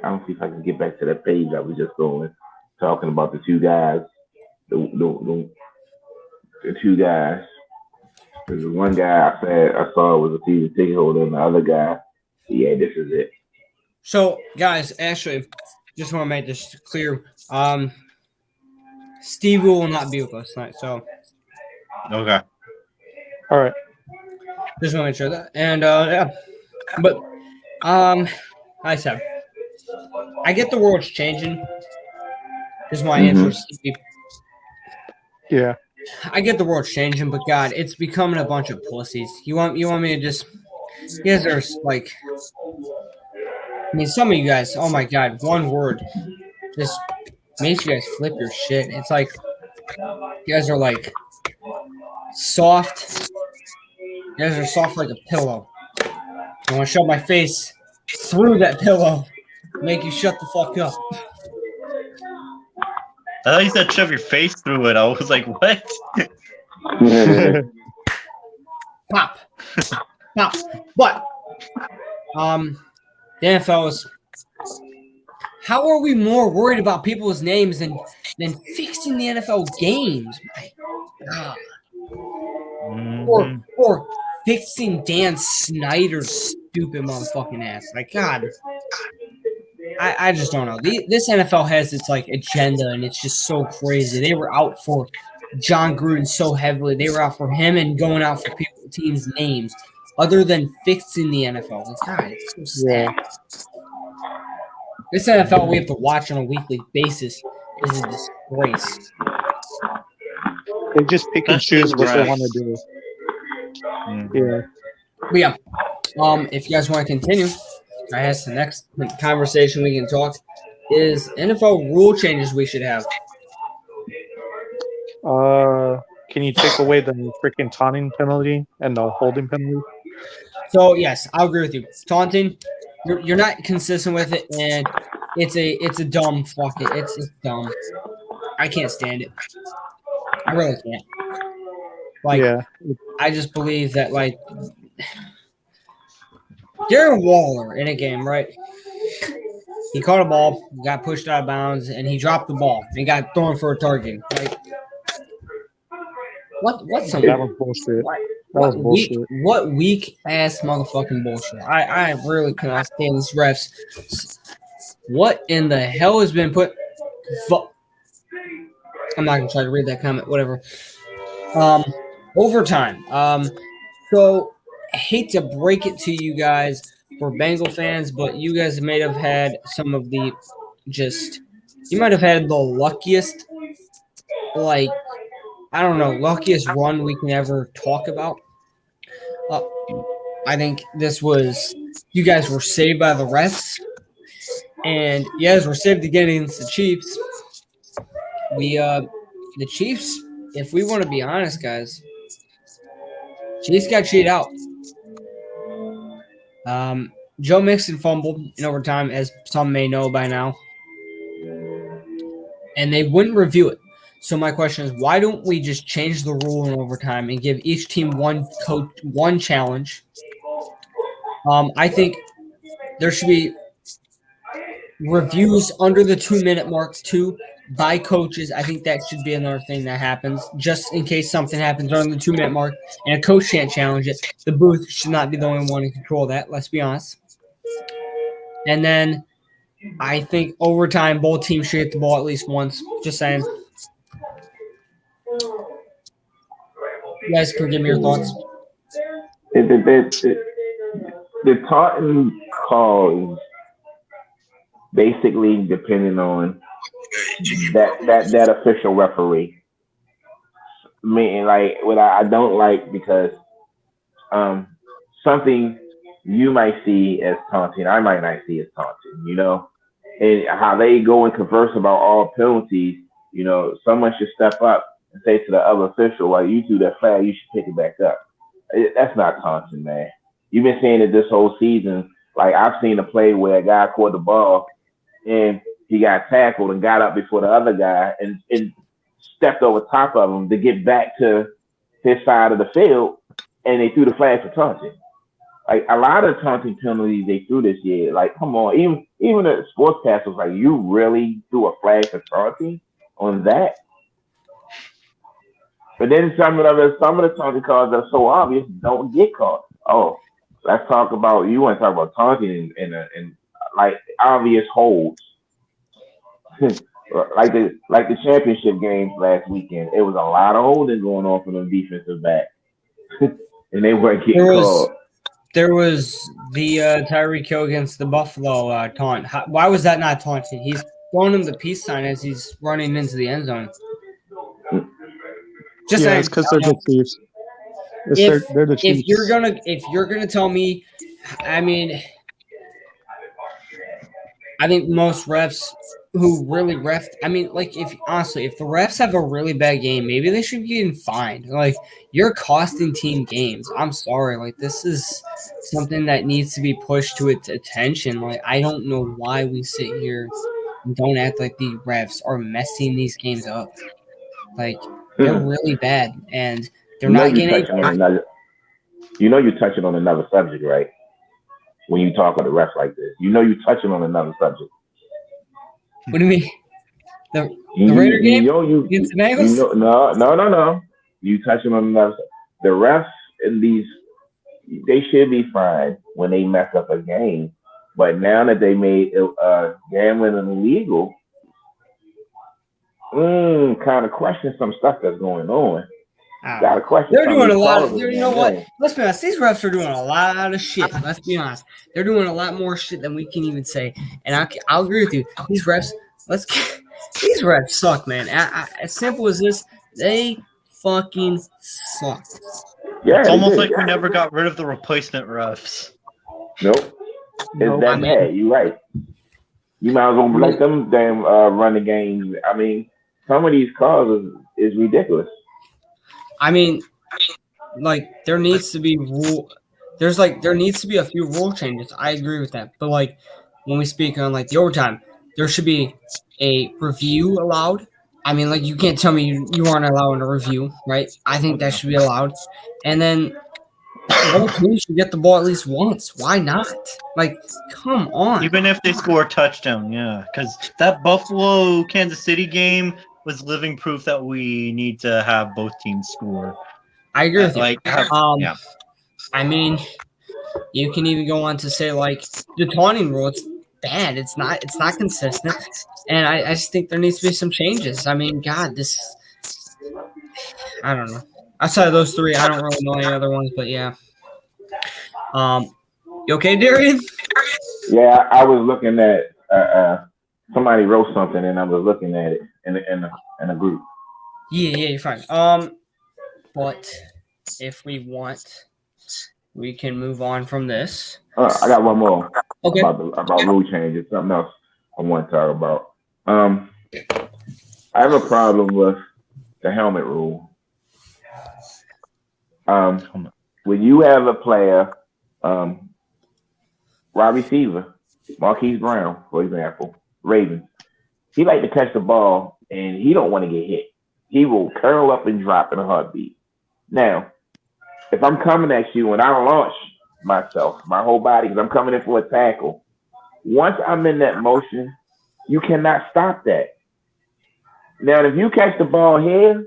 I don't see if I can get back to that page I was just going, talking about the two guys. The two guys. There's one guy I saw was a season ticket holder, and the other guy, yeah, this is it. So, guys, actually, just want to make this clear. Steve will not be with us tonight, so. Okay. All right. Just want to make sure that. And, yeah. But, I said, I get the world's changing. This is my answer, Steve. Yeah. I get the world's changing, but God, it's becoming a bunch of pussies. You want me to just? You guys are like, I mean, some of you guys. Oh my God, one word just makes you guys flip your shit. It's like you guys are like soft. You guys are soft like a pillow. I want to shove my face through that pillow, make you shut the fuck up. I thought you said shove your face through it. I was like, what? Pop. But the NFL is. How are we more worried about people's names than fixing the NFL games? My God. Mm-hmm. Or fixing Dan Snyder's stupid motherfucking ass. Like, God, I just don't know. This NFL has its like agenda, and it's just so crazy. They were out for John Gruden so heavily. They were out for him and going out for teams' names, other than fixing the NFL. Like, God, it's so sad. This NFL we have to watch on a weekly basis is a disgrace. They just pick and choose what they want to do. Yeah. But yeah. If you guys want to continue, I guess the next conversation we can talk is NFL rule changes we should have. Can you take away the freaking taunting penalty and the holding penalty? So yes, I'll agree with you. Taunting, you're not consistent with it, and it's a dumb fuck it. It's dumb. I can't stand it. I really can't. Like, yeah. I just believe that like Darren Waller in a game, right? He caught a ball, got pushed out of bounds, and he dropped the ball. And got thrown for a target. Like, what's some? That was bullshit. What weak ass motherfucking bullshit. I really cannot stand these refs. What in the hell has been put? I'm not gonna try to read that comment. Whatever. Overtime. So I hate to break it to you guys for Bengal fans, but you guys may have had some of the you might have had the luckiest, like, I don't know, luckiest run we can ever talk about. I think this was, you guys were saved by the refs, and you guys were saved against the Chiefs. The Chiefs, if we want to be honest, guys, Chiefs got cheated out. Joe Mixon fumbled in overtime, as some may know by now, and they wouldn't review it. So my question is, why don't we just change the rule in overtime and give each team one challenge? I think there should be reviews under the 2-minute mark too by coaches. I think that should be another thing that happens, just in case something happens under the 2-minute mark and a coach can't challenge it. The booth should not be the only one to control that. Let's be honest. And then I think overtime, both teams should hit the ball at least once. Just saying. You guys can give me your thoughts. The taunting call is basically depending on that official referee. I mean, like, what I don't like, because something you might see as taunting, I might not see as taunting, you know, and how they go and converse about all penalties. You know, someone should step up and say to the other official, "Well, you threw that flag, you should pick it back up." That's not taunting, man. You've been saying it this whole season. Like, I've seen a play where a guy caught the ball and he got tackled and got up before the other guy and stepped over top of him to get back to his side of the field, and they threw the flag for taunting. Like, a lot of taunting penalties they threw this year. Like, come on, even the sportscast was like, "You really threw a flag for taunting on that?" But then some of the taunting calls are so obvious don't get caught. Oh, let's talk about, you want to talk about taunting and like obvious holds. like the championship games last weekend, it was a lot of holding going on from them defensive back, and they weren't getting called. There was the Tyreek Hill against the Buffalo taunt. Why was that not taunting? He's throwing him the peace sign as he's running into the end zone. Just it's because they're the Chiefs. They're the Chiefs. If you're gonna tell me, I mean, I think most refs who really ref, I mean, like, if the refs have a really bad game, maybe they should be getting fined. Like, you're costing team games. I'm sorry. Like, this is something that needs to be pushed to its attention. Like, I don't know why we sit here and don't act like the refs are messing these games up. Like, they're really bad, and they're not getting you're touching on another subject, right? When you talk on the refs like this, you're touching on another subject. What do you mean? The Raider game against the Bengals? No. You touching on another. The refs in these they should be fine when they mess up a game. But now that they made gambling illegal, kind of question some stuff that's going on. Got to question. They're doing a lot of. You know what? Let's be honest. These refs are doing a lot of shit. Let's be honest. They're doing a lot more shit than we can even say. And I'll agree with you. These refs. These refs suck, man. As simple as this, they fucking suck. Yeah, it's almost like we never got rid of the replacement refs. Nope. It's that bad. You're right. You might as well let them damn run the games. I mean, some of these calls is ridiculous. I mean, like there needs to be rule. There needs to be a few rule changes. I agree with that. But like when we speak on like the overtime, there should be a review allowed. I mean, like you can't tell me you aren't allowing a review, right? I think that should be allowed. And then both teams should get the ball at least once. Why not? Like, come on. Even if they score a touchdown, yeah. Because that Buffalo-Kansas City game was living proof that we need to have both teams score. I agree with you. Yeah. I mean, you can even go on to say like the taunting rule. It's bad. It's not consistent, and I just think there needs to be some changes. I mean, God, I don't know. Outside of those three, I don't really know any other ones, but yeah. You okay, Darian? Yeah, I was looking at somebody wrote something, and I was looking at it in a group. Yeah, you're fine. But if we want, we can move on from this. I got one more. Okay. About rule changes. Something else I want to talk about. I have a problem with the helmet rule. When you have a player, wide receiver, Marquise Brown, for example, Ravens, he like to catch the ball and he don't want to get hit. He will curl up and drop in a heartbeat. Now, if I'm coming at you and I launch myself, my whole body, because I'm coming in for a tackle, once I'm in that motion, you cannot stop that. Now, if you catch the ball here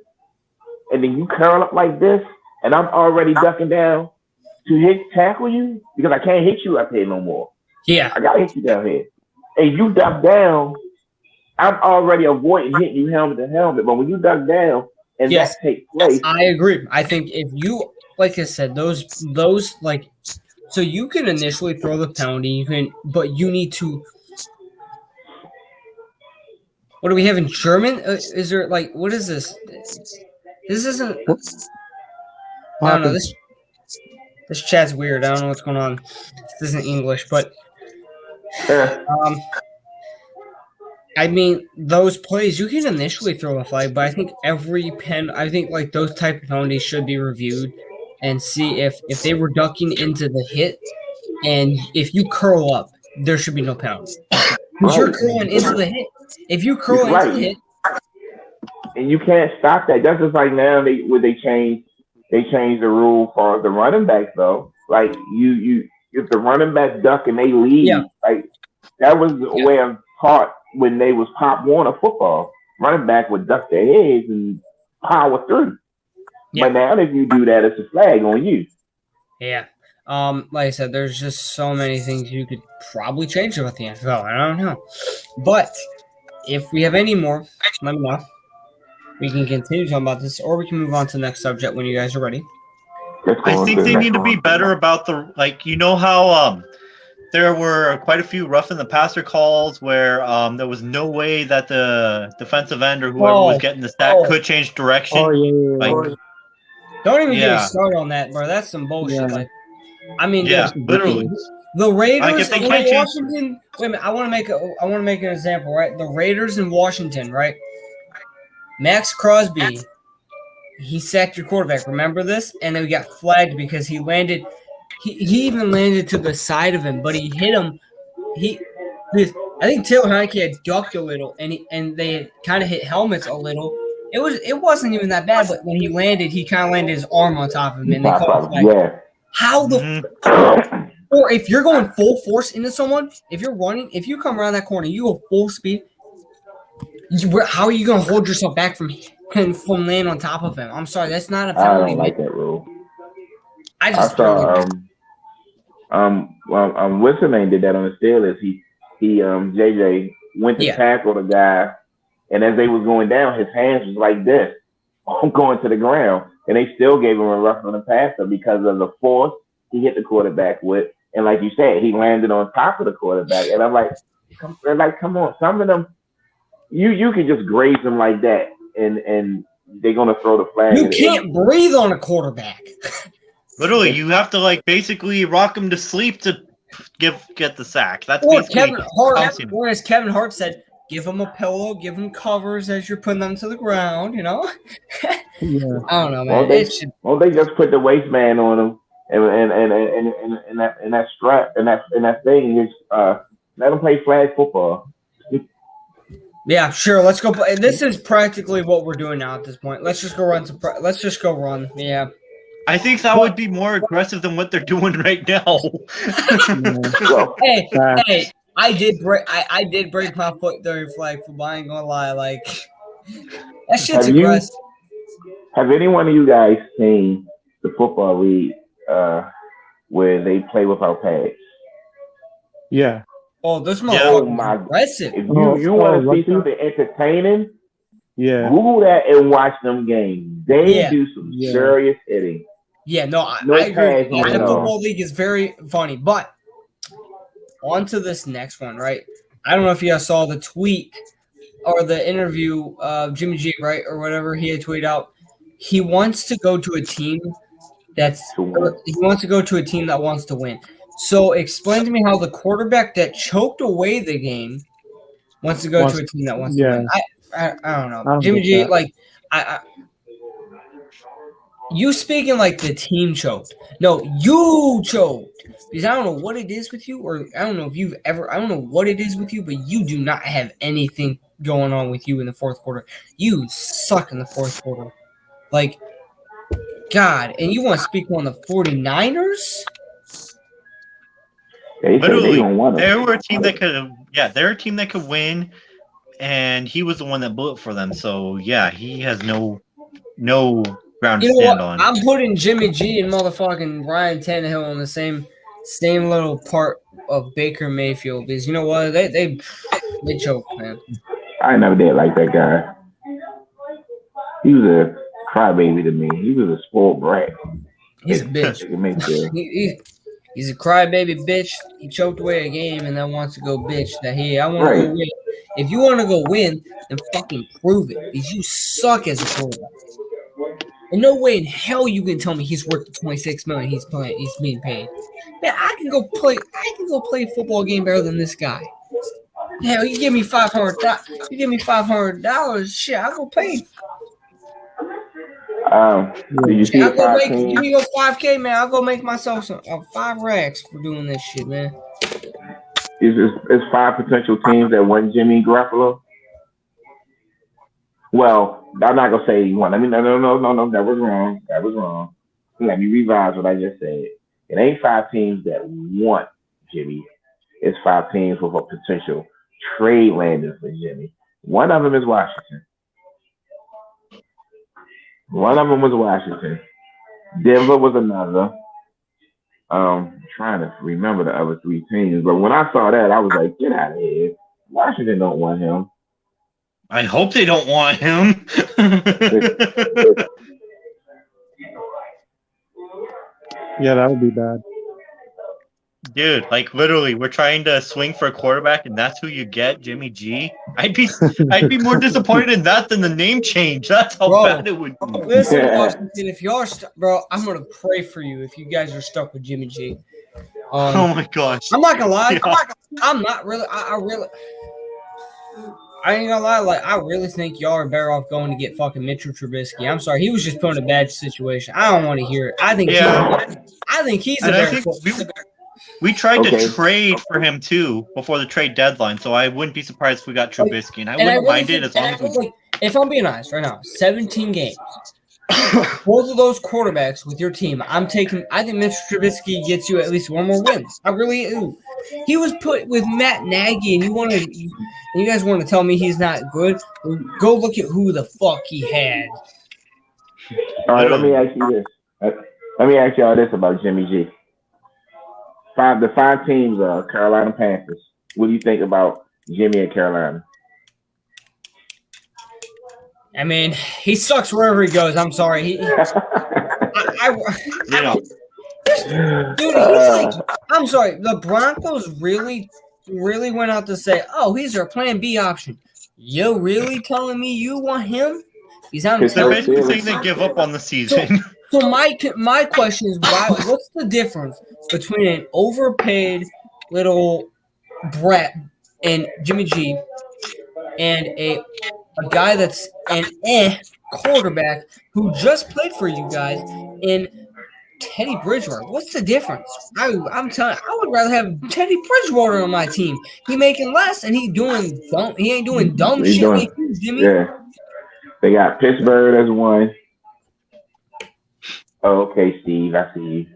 and then you curl up like this, and I'm already ducking down to tackle you, because I can't hit you up here no more. Yeah. I got to hit you down here. And you duck down, I'm already avoiding hitting you helmet to helmet. But when you duck down and that takes place. I agree. I think if you, like I said, those like, so you can initially throw the penalty, but you need to. What do we have in German? Is there like, what is this? This isn't. I don't know. This chat's weird. I don't know what's going on. This isn't English, but I mean, those plays you can initially throw a flag, but I think I think like those type of penalties should be reviewed and see if they were ducking into the hit, and if you curl up, there should be no penalty. Because you're curling into the hit. If you curl into the hit, and you can't stop that. That's just like now they changed the rule for the running backs though. Like you if the running backs duck and they lead, like that was the way I'm taught when they was Pop Warner football. Running back would duck their heads and power through. Yeah. But now if you do that, it's a flag on you. Yeah. Like I said, there's just so many things you could probably change about the NFL. I don't know. But if we have any more, let me know. We can continue talking about this, or we can move on to the next subject when you guys are ready. I think they need to be better about how there were quite a few roughing the passer calls where there was no way that the defensive end or whoever was getting the sack could change direction. Don't even get me started on that, bro. That's some bullshit. Yeah. Like, I mean, literally. The Raiders in Washington. Wait a minute. I want to make an example, right? The Raiders in Washington, right? Max Crosby, he sacked your quarterback. Remember this? And then we got flagged because he landed. He even landed to the side of him, but he hit him. I think Taylor Heineke had ducked a little, and they kind of hit helmets a little. It wasn't even that bad, but when he landed, he kind of landed his arm on top of him, and they called it flag. How the or if you're going full force into someone, if you're running, if you come around that corner, you go full speed. How are you going to hold yourself back from laying on top of him? I'm sorry, that's not a penalty. I don't like that rule. I What's his name did that on the Steelers. JJ went to tackle the guy, and as they was going down, his hands was like this, going to the ground, and they still gave him a rough on the passer because of the force he hit the quarterback with, and like you said, he landed on top of the quarterback, and I'm like, come on, some of them, you can just graze them like that, and they're gonna throw the flag. You can't breathe on a quarterback. Literally, you have to like basically rock him to sleep to get the sack. That's or basically Kevin Hart. Or as Kevin Hart said, give him a pillow, give him covers as you're putting them to the ground. You know. Yeah. I don't know, man. They just put the waistband on him, and that strap and that thing is let them play flag football. Yeah, sure. Let's go play. This is practically what we're doing now at this point. Let's just go run. Let's just go run. Yeah. I think that would be more aggressive than what they're doing right now. Hey, I did break my foot during flag football. I ain't gonna lie, like that shit's aggressive. Have any one of you guys seen the football league where they play without pads? Yeah. Oh, this motherfucker is aggressive. If you want to see something entertaining, Google that and watch them games. They do some serious hitting. Yeah, no, I agree. The football league is very funny, but on to this next one, right? I don't know if you guys saw the tweet or the interview of Jimmy G, right, or whatever he had tweeted out. He wants to go to a team that wants to win. So explain to me how the quarterback that choked away the game wants to go to a team that wants to win. I don't know. Jimmy G, like you speaking like the team choked. No, you choked. Because I don't know what it is with you, or I don't know what it is with you, but you do not have anything going on with you in the fourth quarter. You suck in the fourth quarter. Like, God, and you want to speak on the 49ers? Literally, they were a team that could they're a team that could win, and he was the one that blew it for them. So yeah, he has no ground to stand on. I'm putting Jimmy G and motherfucking Ryan Tannehill on the same little part of Baker Mayfield, because you know what, they choked, man. I never did like that guy. He was a crybaby to me. He was a spoiled brat. He's a bitch. He's a crybaby bitch. He choked away a game and then wants to go bitch that I want to go win. If you want to go win, then fucking prove it. Because you suck as a quarterback. And no way in hell you can tell me he's worth the $26 million he's being paid. Man, I can go play a football game better than this guy. Hell, you give me $500. You give me $500. Shit, I'll go pay. Did you see give me your $5K, man. I'll go make myself some 5 racks for doing this shit, man. It's 5 potential teams that want Jimmy Garoppolo. Well, I'm not gonna say one. I mean, no. That was wrong. Let me revise what I just said. It ain't 5 teams that want Jimmy. It's 5 teams with a potential trade landing for Jimmy. One of them is Washington. Denver was another. Trying to remember the other 3 teams, but when I saw that, I was like, get out of here. Washington don't want him. I hope they don't want him. Yeah, that would be bad. Dude, like literally, we're trying to swing for a quarterback, and that's who you get, Jimmy G. I'd be more disappointed in that than the name change. That's how bad it would be. Listen, Washington, if y'all bro, I'm gonna pray for you if you guys are stuck with Jimmy G. Oh my gosh! I'm not gonna lie. Yeah. I'm not really. I ain't gonna lie. Like, I really think y'all are better off going to get fucking Mitchell Trubisky. I'm sorry, he was just put in a bad situation. I don't want to hear it. I think he's a better. We tried to trade for him too before the trade deadline, so I wouldn't be surprised if we got Trubisky, and I wouldn't mind it as long as we. If I'm being honest, right now, 17 games, both of those quarterbacks with your team, I think Mitch Trubisky gets you at least one more win. I really do. He was put with Matt Nagy, and you guys want to tell me he's not good? Well, go look at who the fuck he had. All right, let me ask you this. Let me ask y'all this about Jimmy G. The five teams are Carolina Panthers. What do you think about Jimmy at Carolina? I mean, he sucks wherever he goes. I'm sorry. Dude, he's like, I'm sorry. The Broncos really went out to say, "Oh, he's our Plan B option." You really telling me you want him? They're basically saying they give up on the season. So my question is, what's the difference between an overpaid little brat and Jimmy G and a guy that's an quarterback who just played for you guys in Teddy Bridgewater? What's the difference? I'm telling you, I would rather have Teddy Bridgewater on my team. He making less and he ain't doing dumb shit like you, Jimmy. Yeah. They got Pittsburgh as one. Oh, okay, Steve, I see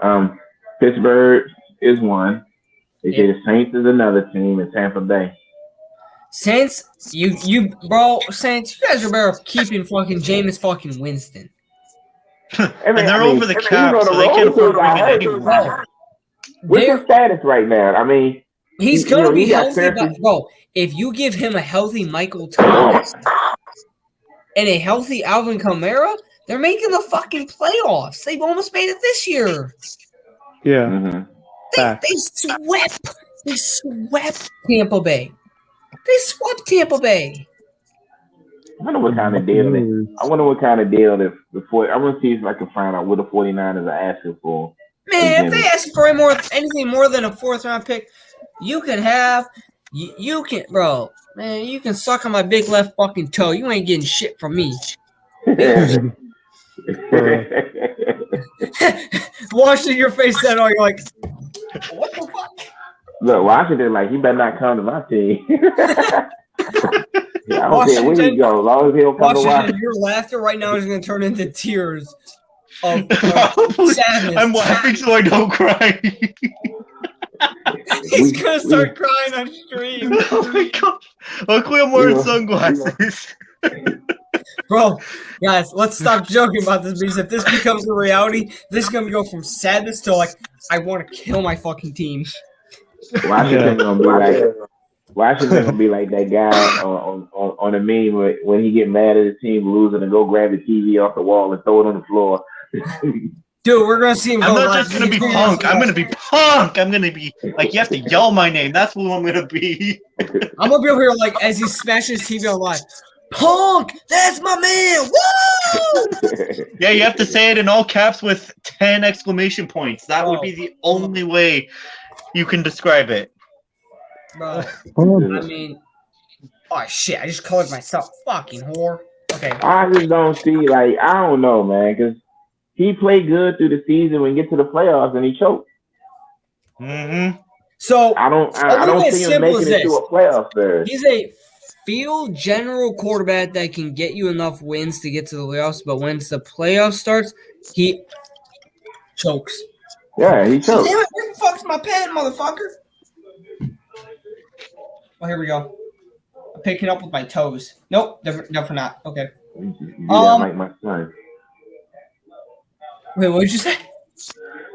you. Pittsburgh is one. They say the Saints is another team in Tampa Bay. Saints, Saints, you guys are better keeping fucking Jameis fucking Winston. And they're over the cap, so they can't afford to bring it anymore. What's his status right now? I mean, he's gonna be healthy, bro. If you give him a healthy Michael Thomas and a healthy Alvin Kamara, they're making the fucking playoffs. They've almost made it this year. Yeah. Mm-hmm. They swept Tampa Bay. They swept Tampa Bay. I wonder what kind of deal I want to see if I can find out what the 49ers are asking for. Man, if they ask for anything more than a 4th round pick, you can have you can, bro. Man, you can suck on my big left fucking toe. You ain't getting shit from me. Washing your face that all, you're like, what the fuck? Look, Washington, like, he better not come to my team. I don't care where he goes, as long as he don't come to Washington. Your laughter right now is going to turn into tears of sadness. I'm laughing so I don't cry. He's going to start crying on stream. Oh my god. Luckily, I'm wearing sunglasses. Bro, guys, let's stop joking about this, because if this becomes a reality, this is going to go from sadness to, like, I want to kill my fucking team. Washington gonna be like that guy on a meme when he get mad at his team losing and go grab the TV off the wall and throw it on the floor. Dude, we're gonna see him. I'm not just gonna be punk. I'm gonna be punk. I'm gonna be like, you have to yell my name. That's who I'm gonna be. I'm gonna be over here like as he smashes his TV on live. Punk, that's my man. Woo! Yeah, you have to say it in all caps with 10 exclamation points. That would be the only way you can describe it. Bro, I mean, oh shit, I just colored myself. Fucking whore. Okay. I just don't see, like, I don't know, man, because he played good through the season when he get to the playoffs and he choked. Mm-hmm. So I don't see him making it to a playoff there. He's a field general quarterback that can get you enough wins to get to the playoffs, but once the playoffs starts, he chokes. Yeah, he chokes. Damn it, where the fuck's my pen, motherfucker? Oh, here we go. I'm picking up with my toes. Nope, definitely not. Okay. Like my son. Wait, what did you say?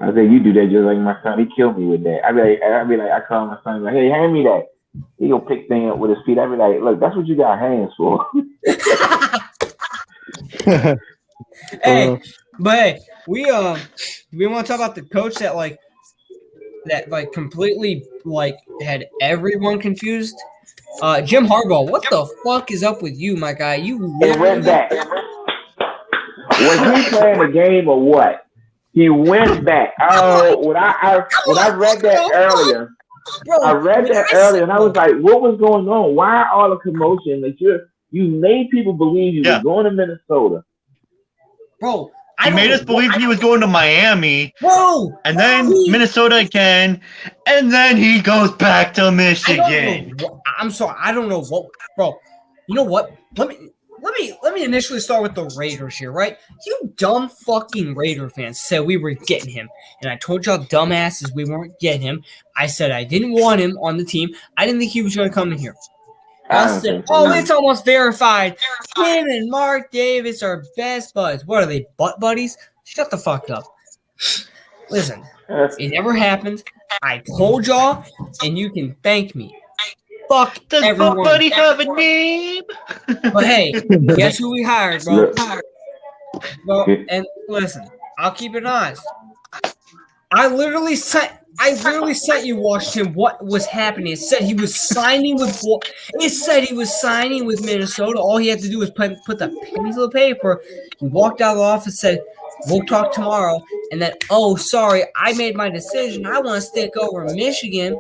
I said you do that just like my son. He killed me with that. I call my son like, hey, hand me that. He gonna pick things up with his feet. I be like, look, that's what you got hands for. Hey, we want to talk about the coach that completely had everyone confused. Jim Harbaugh, what the fuck is up with you, my guy? You went back. Was he playing a game or what? He went back. Oh, when I read that earlier. Bro, I read that earlier, and I was like, what was going on? Why all the commotion? Like, you made people believe you were going to Minnesota. Bro, he made us believe he was going to Miami. Bro, and then Minnesota again, and then he goes back to Michigan. I'm sorry, I don't know what, bro. You know what? Let me initially start with the Raiders here, right? You dumb fucking Raider fans said we were getting him, and I told y'all dumbasses we weren't getting him. I said I didn't want him on the team. I didn't think he was going to come in here. I said, it's almost verified. Him and Mark Davis are best buds. What are they, butt buddies? Shut the fuck up. Listen, It never happened. I told y'all, and you can thank me. Fuck Does everyone. nobody have a name? But hey, guess who we hired, bro? Bro, and listen, I'll keep it honest. I literally sent you Washington what was happening. It said he was signing with Minnesota. All he had to do was put the pen to the paper. He walked out of the office, said, "We'll talk tomorrow." And then, oh, sorry, I made my decision. I want to stick over Michigan.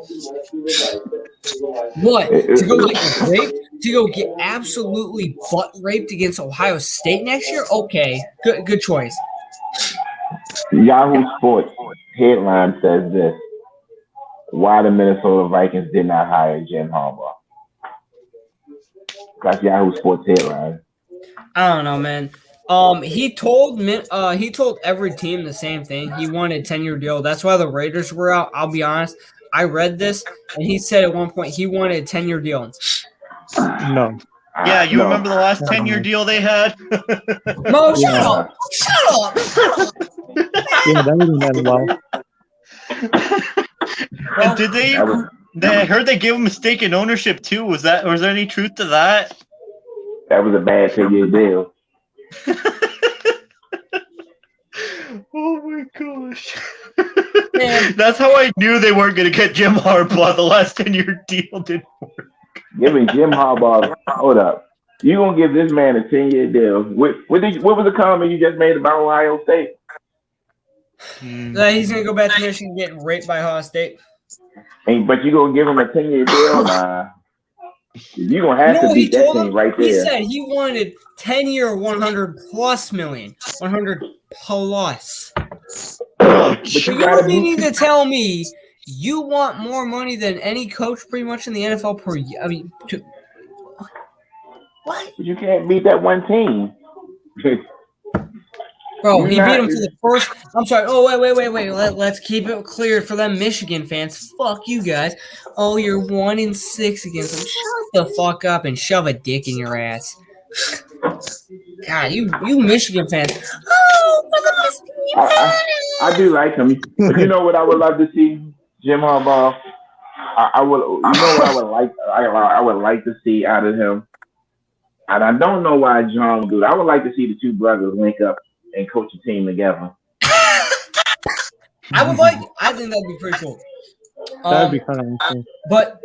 What? To go get raped? To go get absolutely butt raped against Ohio State next year? Okay, good choice. Yahoo Sports headline says this: why the Minnesota Vikings did not hire Jim Harbaugh. That's Yahoo Sports headline. I don't know, man. He told every team the same thing. He wanted a 10-year deal. That's why the Raiders were out. I'll be honest. I read this, and he said at one point he wanted a 10-year deal. No. Yeah, you remember the last 10-year deal they had? Mo, shut up! Shut up! Yeah, that wouldn't end well. And did they? I heard they gave him mistaken ownership too. Was there any truth to that? That was a bad 10-year deal. Oh my gosh. That's how I knew they weren't going to get Jim Harbaugh. The last 10-year deal didn't work. Give me Jim Harbaugh. Hold up. You going to give this man a 10-year deal? What was the comment you just made about Ohio State? That he's going to go back to Michigan and get raped by Ohio State. But you going to give him a 10-year deal? Nah. You're going to have to beat that team right there. He said he wanted 10-year, 100+ million. 100 plus. But you meaning to tell me you want more money than any coach pretty much in the NFL per year? I mean, what? You can't beat that one team. Bro, he beat him to the first. I'm sorry. Oh, wait. Let's keep it clear for them Michigan fans. Fuck you guys. Oh, you're 1-6 against them. Shut the fuck up and shove a dick in your ass. God, you Michigan fans. Oh, for the Michigan fans. I do like him, but you know what I would love to see, Jim Harbaugh. I would like to see out of him, and I don't know why John would do it. I would like to see the two brothers link up and coach a team together. I think that'd be pretty cool. That'd be kind of interesting. But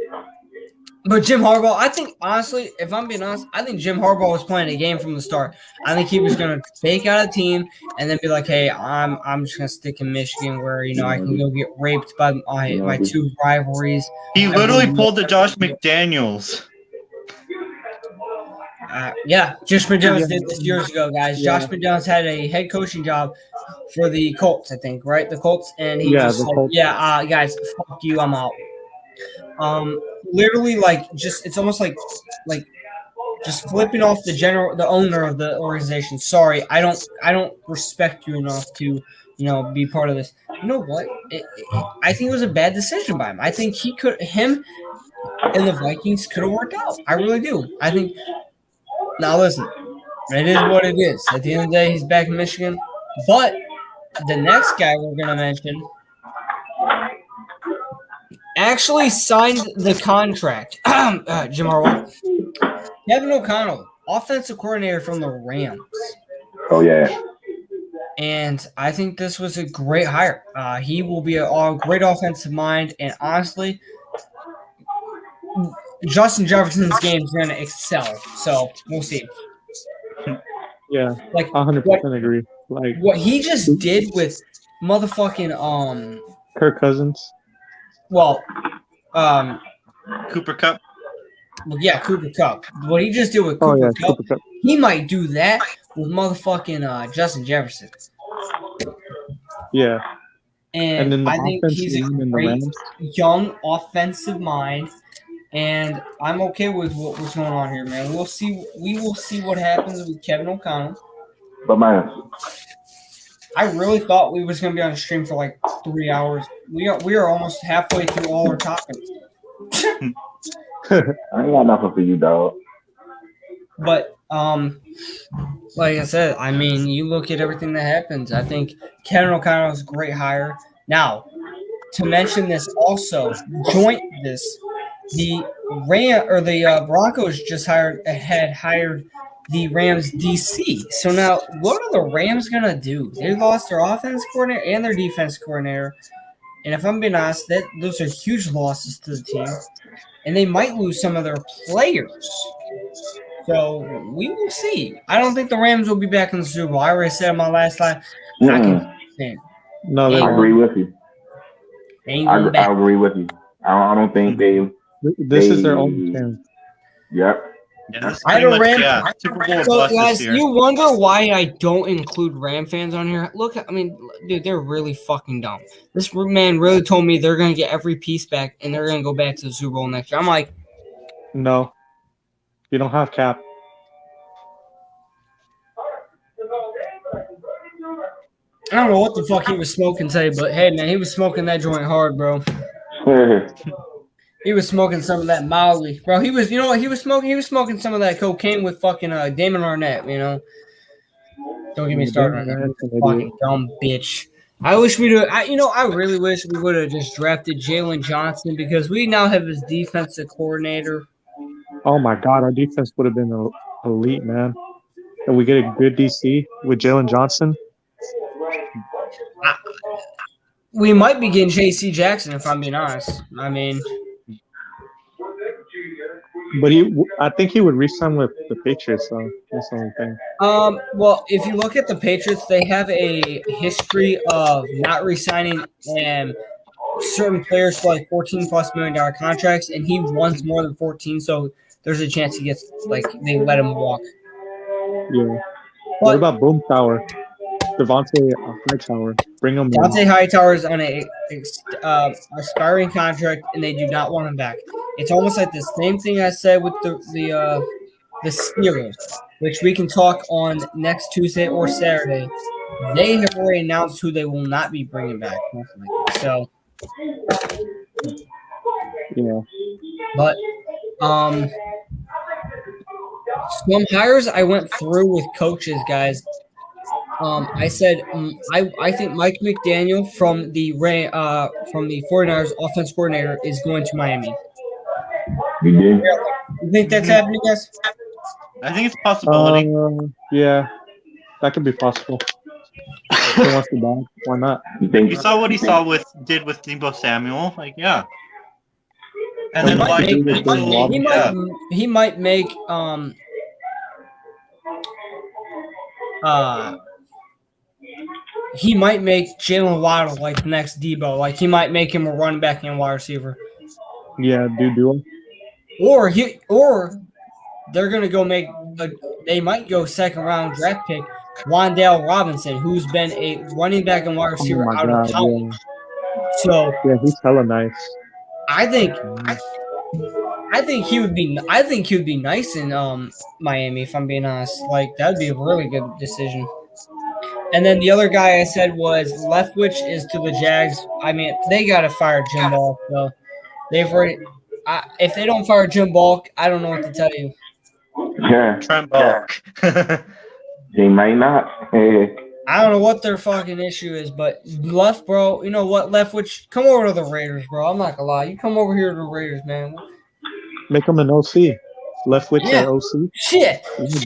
Jim Harbaugh, I think honestly, if I'm being honest, I think Jim Harbaugh was playing a game from the start. I think he was gonna fake out a team and then be like, "Hey, I'm just gonna stick in Michigan where I can go get raped by my two rivalries." He literally pulled the Josh McDaniels. Yeah, Josh McDaniels did this years ago, guys. Yeah. Josh McDaniels had a head coaching job for the Colts, I think, right? The Colts, and he guys, fuck you, I'm out. Literally, it's almost like just flipping off the owner of the organization. Sorry, I don't respect you enough to, be part of this. You know what? I think it was a bad decision by him. I think him and the Vikings could have worked out. I really do. I think. Now listen, it is what it is. At the end of the day, he's back in Michigan. But the next guy we're gonna mention actually signed the contract. Jim Harbaugh. Kevin O'Connell, offensive coordinator from the Rams. Oh, yeah. And I think this was a great hire. He will be a great offensive mind. And honestly, Justin Jefferson's game is going to excel. So we'll see. Yeah, 100% agree. What he just did with motherfucking Kirk Cousins. Well, Cooper Kupp. Well, yeah, Cooper Kupp. What he just did with Cooper Kupp, he might do that with motherfucking Justin Jefferson. Yeah. And then I think he's a great young offensive mind. And I'm okay with what's going on here, man. We will see what happens with Kevin O'Connell. But man, I really thought we was gonna be on a stream for like 3 hours. We are almost halfway through all our topics. I ain't got nothing for you, dog. But like I said, I mean, you look at everything that happens. I think Kevin O'Connell is a great hire. Now, to mention this also, joint this, the Broncos just had hired the Rams DC. So now, what are the Rams gonna do? They lost their offense coordinator and their defense coordinator, and if I'm being honest, those are huge losses to the team, and they might lose some of their players. So we will see. I don't think the Rams will be back in the Super Bowl. I already said in my last line. No, I agree with you. I agree with you. I don't think they. This is their only chance. Yep. Yeah, this is pretty much, Super Bowl so bust guys, this year. you wonder why I don't include Ram fans on here? Look, I mean, dude, they're really fucking dumb. This man really told me they're going to get every piece back and they're going to go back to the Super Bowl next year. I'm like, no, you don't have cap. I don't know what the fuck he was smoking today, but hey, man, he was smoking that joint hard, bro. He was smoking some of that Molly, bro. He was, you know what he was smoking? He was smoking some of that cocaine with fucking Damon Arnett, you know. Don't get me started on that fucking dumb bitch. I wish we'd have, I really wish we would have just drafted Jalen Johnson because we now have his defensive coordinator. Oh my God, our defense would have been elite, man. And we get a good DC with Jalen Johnson. We might be getting J.C. Jackson if I'm being honest. I mean, but I think he would re-sign with the Patriots, so that's the only thing. Well, if you look at the Patriots, they have a history of not re-signing certain players for like $14+ million contracts, and he wants more than 14, so there's a chance he gets they let him walk. Yeah. What about Boom Tower? Devante Hightower. Bring him in. Devante Hightower is on a expiring contract, and they do not want him back. It's almost like the same thing I said with the Steelers, which we can talk on next Tuesday or Saturday. They have already announced who they will not be bringing back. So, yeah. But some hires I went through with coaches, guys. I said I think Mike McDaniel from the 49ers offense coordinator is going to Miami. You did? You think that's happening, guys? I think it's a possibility. Yeah, that could be possible. If he wants to back, why not? You saw what he did with Deebo Samuel, yeah. And then he might make he might make Jalen Waddle like the next Debo. Like he might make him a running back and wide receiver. Yeah, do it. Or they're gonna go they might go second round draft pick Wan'Dale Robinson, who's been a running back and wide receiver out of college. Yeah. So yeah, he's hella nice. I think he would be nice in Miami, if I'm being honest. Like that'd be a really good decision. And then the other guy I said was Leftwich is to the Jags. I mean, they gotta fire Jim Balk, so they've already if they don't fire Jim Balk, I don't know what to tell you. Yeah. Trent Balk. He might not. I don't know what their fucking issue is, but bro, you know what, Leftwich, come over to the Raiders, bro. I'm not gonna lie. You come over here to the Raiders, man. Make him an OC. Leftwich at OC. Shit. If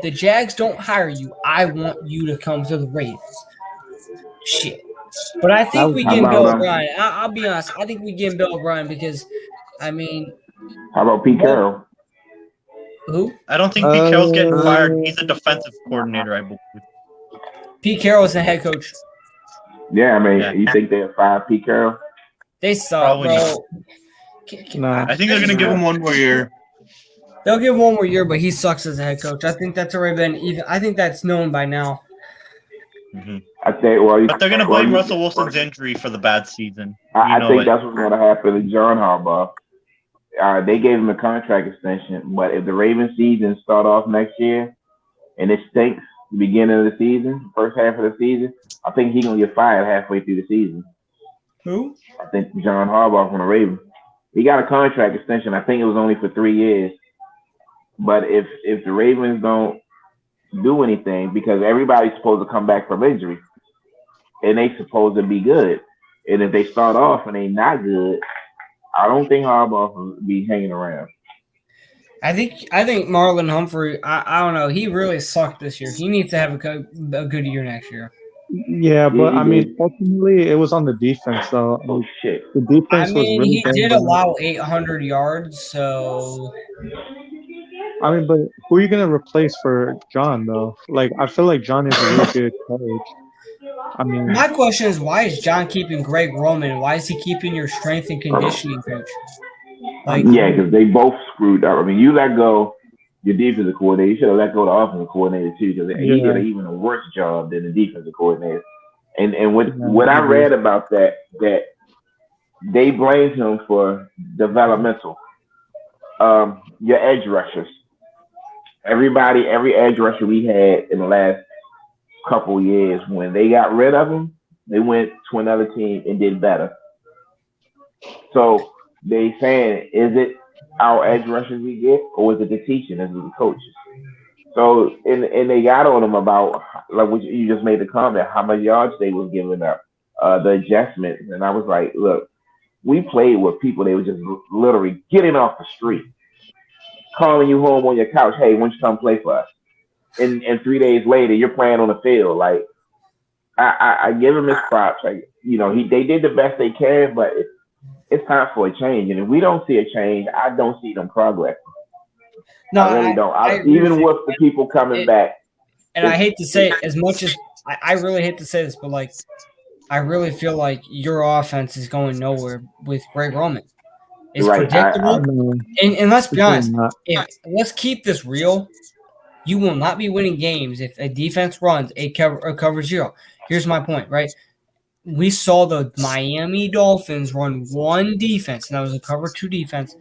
the Jags don't hire you, I want you to come to the Raiders. Shit. But I think we get Bill O'Brien. I'll be honest. I think we get Bill O'Brien because, I mean. How about Pete Carroll? Who? I don't think Pete Carroll's getting fired. He's a defensive coordinator, I believe. Pete Carroll is the head coach. Yeah, I mean, you think they'll fire Pete Carroll? They suck, bro. Nah. I think they're going to give him one more year. They'll give him one more year, but he sucks as a head coach. I think that's already been I think that's known by now. Mm-hmm. But they're going to blame Russell Wilson's injury for the bad season. I think that's what's going to happen to John Harbaugh. They gave him a contract extension, but if the Ravens season start off next year and it stinks the beginning of the season, first half of the season, I think he's going to get fired halfway through the season. Who? I think John Harbaugh from the Ravens. He got a contract extension. I think it was only for 3 years. But if the Ravens don't do anything, because everybody's supposed to come back from injury, and they supposed to be good. And if they start off and they not good, I don't think Harbaugh will be hanging around. I think Marlon Humphrey. I don't know. He really sucked this year. He needs to have a good year next year. Yeah, but I mean, ultimately, it was on the defense, though. Oh shit! The defense was really he did allow 800 yards, so. I mean, but who are you gonna replace for John, though? Like, I feel like John is a really good coach. I mean, my question is, why is John keeping Greg Roman? Why is he keeping your strength and conditioning coach? Like, yeah, because they both screwed up. I mean, you let go your defensive coordinator. You should have let go the offensive coordinator too, because he did even a worse job than the defensive coordinator. And what I read about that they blamed him for developmental. Your edge rushers. Every edge rusher we had in the last couple years, when they got rid of them, they went to another team and did better. So they saying, is it our edge rushers we get, or is it the teaching, is it the coaches? So and they got on them about, like what you just made the comment, how much yards they was giving up, the adjustments, and I was like, look, we played with people, they were just literally getting off the street, calling you home on your couch, hey, why don't you come play for us? And 3 days later, you're playing on the field. Like, I give him his props. Like, they did the best they can, but it's time for a change. And if we don't see a change, I don't see them progressing. No, I really don't. Even with the people coming back. And I hate to say it, as much as I really hate to say this, but like, I really feel like your offense is going nowhere with Greg Roman. It's predictable. And let's be honest, let's keep this real. You will not be winning games if a defense runs a cover zero. Here's my point, right? We saw the Miami Dolphins run one defense, and that was a cover 2 defense.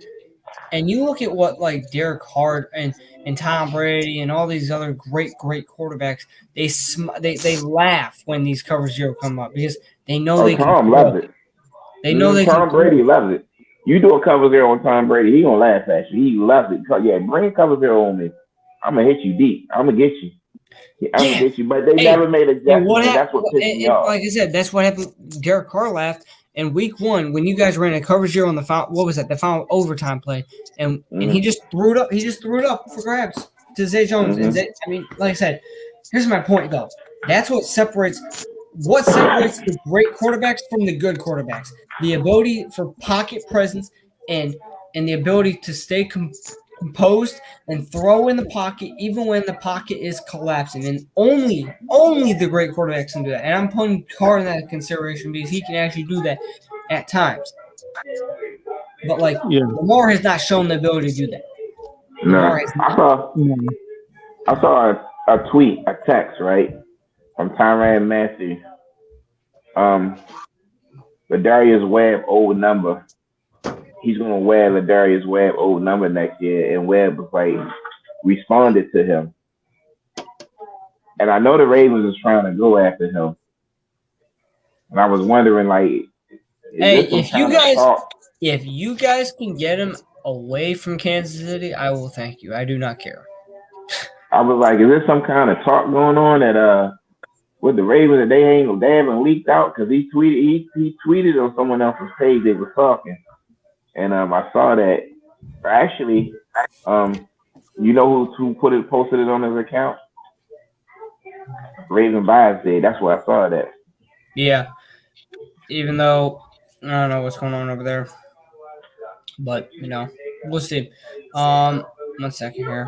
And you look at what like Derek Hart and Tom Brady and all these other great quarterbacks, they laugh when these cover zero come up because they know they can. Tom loves it. They know they can. Tom Brady loves it. You do a cover zero on Tom Brady, he gonna laugh at you. He loves it. Yeah, bring cover zero on me. I'm gonna hit you deep. I'm gonna get you. I'm gonna get you. But they never made adjustments. That's what pissed me off. Like I said, that's what happened. Derek Carr laughed in week 1 when you guys ran a cover zero on the final. What was that? The final overtime play, and he just threw it up. He just threw it up for grabs to Zay Jones. And I mean, like I said, here's my point though. That's what separates. What separates the great quarterbacks from the good quarterbacks? The ability for pocket presence and the ability to stay composed and throw in the pocket even when the pocket is collapsing. And only the great quarterbacks can do that. And I'm putting Carr in that consideration because he can actually do that at times. But like Lamar has not shown the ability to do that. No, I saw a tweet, a text, right, from Tyrann Matthew. Ladarius Webb old number. He's gonna wear Ladarius Webb old number next year, and Webb was like responded to him. And I know the Ravens is trying to go after him. And I was wondering, like, if you guys can get him away from Kansas City, I will thank you. I do not care. I was like, is there some kind of talk going on that with the Ravens that they haven't leaked out? Because he tweeted on someone else's page they were talking. And I saw that. Actually, you know who posted it on his account? Raven Bias did. That's where I saw that. Yeah. Even though I don't know what's going on over there, but we'll see. 1 second here.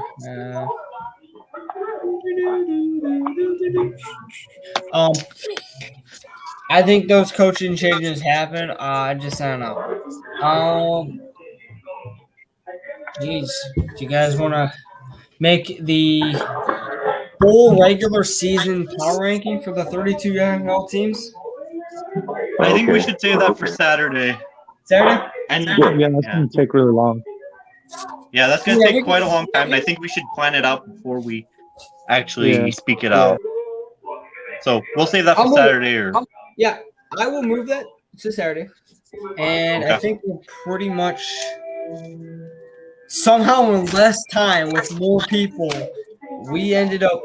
I think those coaching changes happen. I don't know. Geez, do you guys want to make the full regular season power ranking for the 32 NFL teams? I think we should save that for Saturday. Saturday? And that's going to take really long. Yeah, that's going to take quite a long time. And I think we should plan it out before we actually speak it out. So we'll save that for Saturday. I will move that to Saturday. And I think we'll pretty much somehow in less time with more people, we ended up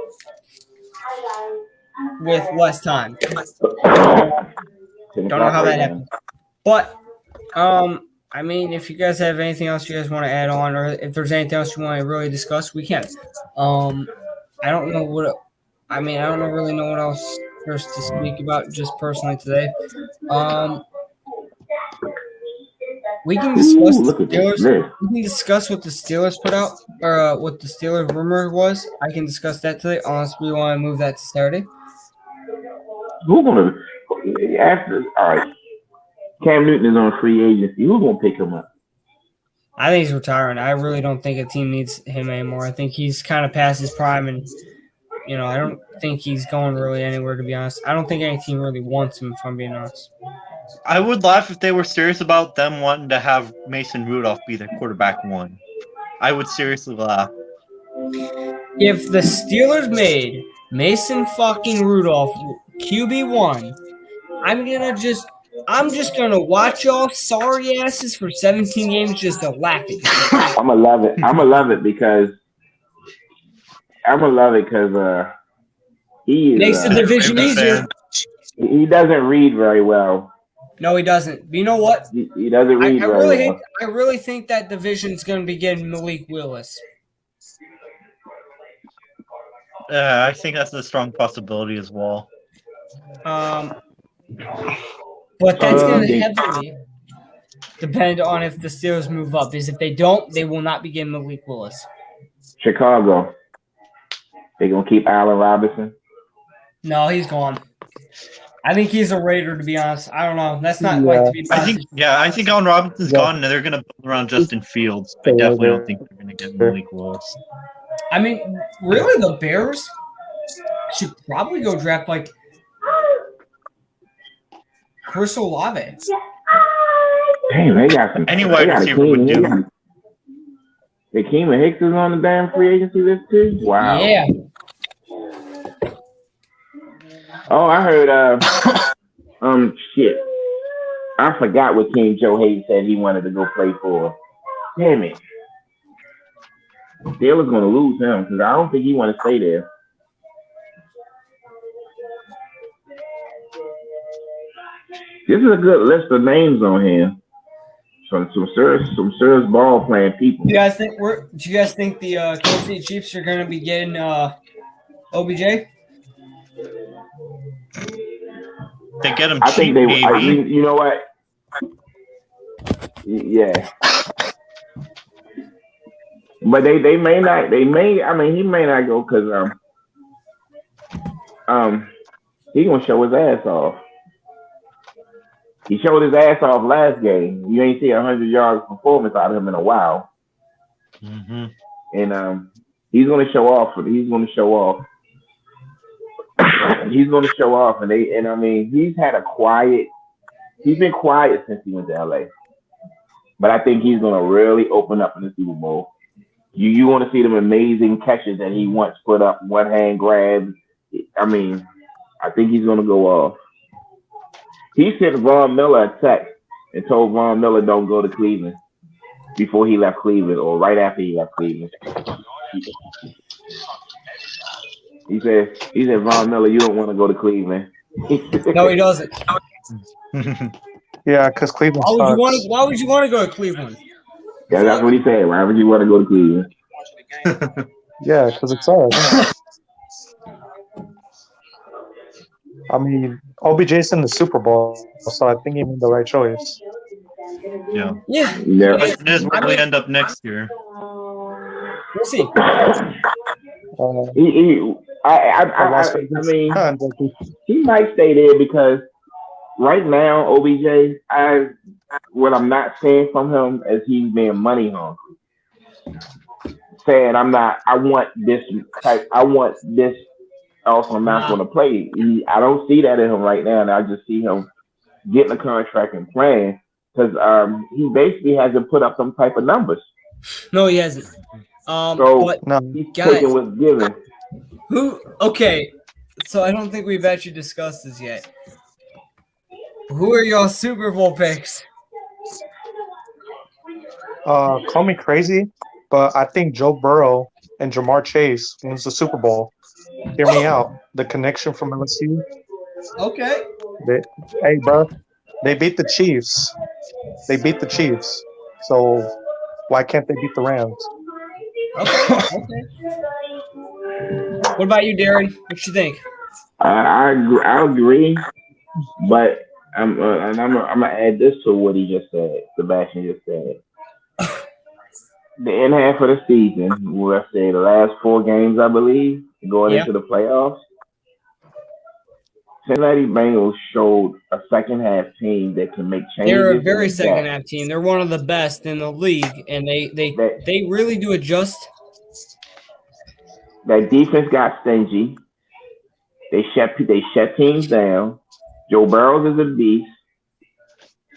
with less time. Don't know how that happened. But, I mean, if you guys have anything else you guys want to add on, or if there's anything else you want to really discuss, we can. I don't know really know what else there's to speak about just personally today. We can discuss the Steelers. We can discuss what the Steelers put out, or what the Steelers rumor was. I can discuss that today, unless we want to move that to Saturday. Who's gonna after? All right, Cam Newton is on free agency. Who's gonna pick him up? I think he's retiring. I really don't think a team needs him anymore. I think he's kind of past his prime, and I don't think he's going really anywhere. To be honest, I don't think any team really wants him. If I'm being honest. I would laugh if they were serious about them wanting to have Mason Rudolph be their quarterback one. I would seriously laugh. If the Steelers made Mason fucking Rudolph QB1, I'm just gonna watch y'all sorry asses for 17 games just to laugh at you. I'm gonna love it. I'm gonna love it because he makes the division easier. He doesn't read very well. No, he doesn't. But you know what? He doesn't read very well. I really think that division's going to be getting Malik Willis. I think that's a strong possibility as well. But that's going to heavily depend on if the Steelers move up. Because if they don't, they will not be getting Malik Willis. Chicago. They going to keep Allen Robinson? No, he's gone. I think he's a Raider, to be honest. I don't know. That's not like to be honest. I think Allen Robinson's gone, and they're going to build around Justin Fields. I definitely don't think they're going to get Malik Willis. I mean, really, the Bears should probably go draft, like, Chris Olave. Damn, they got some. Any wide receiver would do. Akeem Hicks is on the damn free agency list, too? Wow. Yeah. Oh, I heard, shit. I forgot what team Joe Hayden said he wanted to go play for. Damn it. Steelers going to lose him because I don't think he want to stay there. This is a good list of names on here. Some serious ball playing people. Do you guys think the Kansas City Chiefs are going to be getting OBJ? They get him. I think they. You know what? Yeah. But they may not. They may. I mean, he may not go because he gonna show his ass off. He showed his ass off last game. You ain't see 100 yards performance out of him in a while. Mm-hmm. And he's gonna show off. He's gonna show off. He's going to show off, and I mean, he's been quiet since he went to LA. But I think he's going to really open up in the Super Bowl. You want to see them amazing catches that he once put up, one hand grabs. I mean, I think he's going to go off. He sent Von Miller a text and told Von Miller don't go to Cleveland before he left Cleveland or right after he left Cleveland. He said, Von Miller, you don't want to go to Cleveland. No, he doesn't. Yeah, because Cleveland sucks. Why would you want to go to Cleveland? Yeah, that's what he said. Why would you want to go to Cleveland? Yeah, because it sucks. I mean, OBJ's in the Super Bowl, so I think he made the right choice. Yeah. Yeah. But this will probably end up next year. We'll see. I mean, he might stay there because right now, OBJ, what I'm not seeing from him is he's being money hungry. Saying I want this else I'm not going to play. I don't see that in him right now, and I just see him getting a contract and playing because he basically hasn't put up some type of numbers. No, he hasn't. He's taking what's given. Okay, so I don't think we've actually discussed this yet. Who are your Super Bowl picks? Call me crazy, but I think Joe Burrow and Jamar Chase wins the Super Bowl. Hear me out. The connection from LSU. Okay. Hey, bro, they beat the Chiefs. They beat the Chiefs. So why can't they beat the Rams? Okay. What about you, Darren? What you think? I agree, but I'm gonna add this to what he just said. Sebastian just said. The end half of the season, let's say the last 4 games, I believe, going Yeah. into the playoffs, Cincinnati Bengals showed a second half team that can make changes. They're a very and second adapt. half team. They're one of the best in the league, and they really do adjust. That defense got stingy. They shut teams down. Joe Burrows is a beast,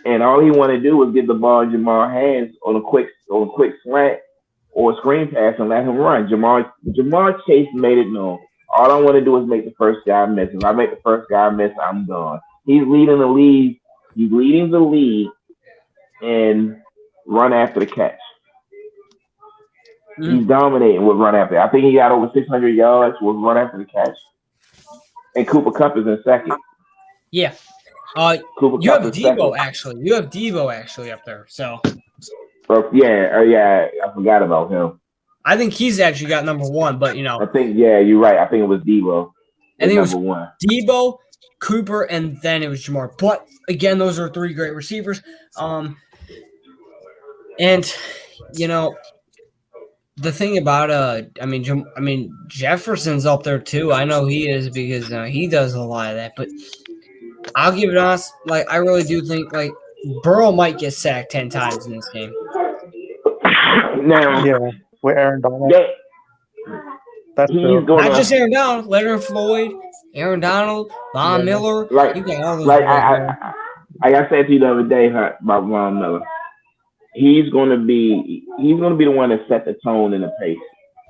and all he want to do is get the ball in Jamal's hands on a quick slant or a screen pass and let him run. Jamar Chase made it known. All I want to do is make the first guy miss. If I make the first guy miss, I'm gone. He's leading the league. He's leading the league in run after the catch. Mm-hmm. He's dominating with run after. I think he got over 600 yards with run after the catch. And Cooper Kupp is in second. Yeah. Cooper You Kupp have is Debo second. actually. You have Debo actually up there. So yeah, I forgot about him. I think he's actually got number 1, but I think you're right. I think it was Debo. I think it was number 1. Debo, Cooper, and then it was Jamar. But again, those are 3 great receivers. And the thing about Jefferson's up there too. I know he is because he does a lot of that. But I'll give it honest. Like I really do think like Burrow might get sacked 10 times in this game. Now, Yeah, with Aaron Donald. That's he's true. Not just Aaron Donald, Leonard Floyd, Aaron Donald, Von Miller. Like, you got all those I said to you the other day about Von Miller. He's gonna be the one that set the tone and the pace.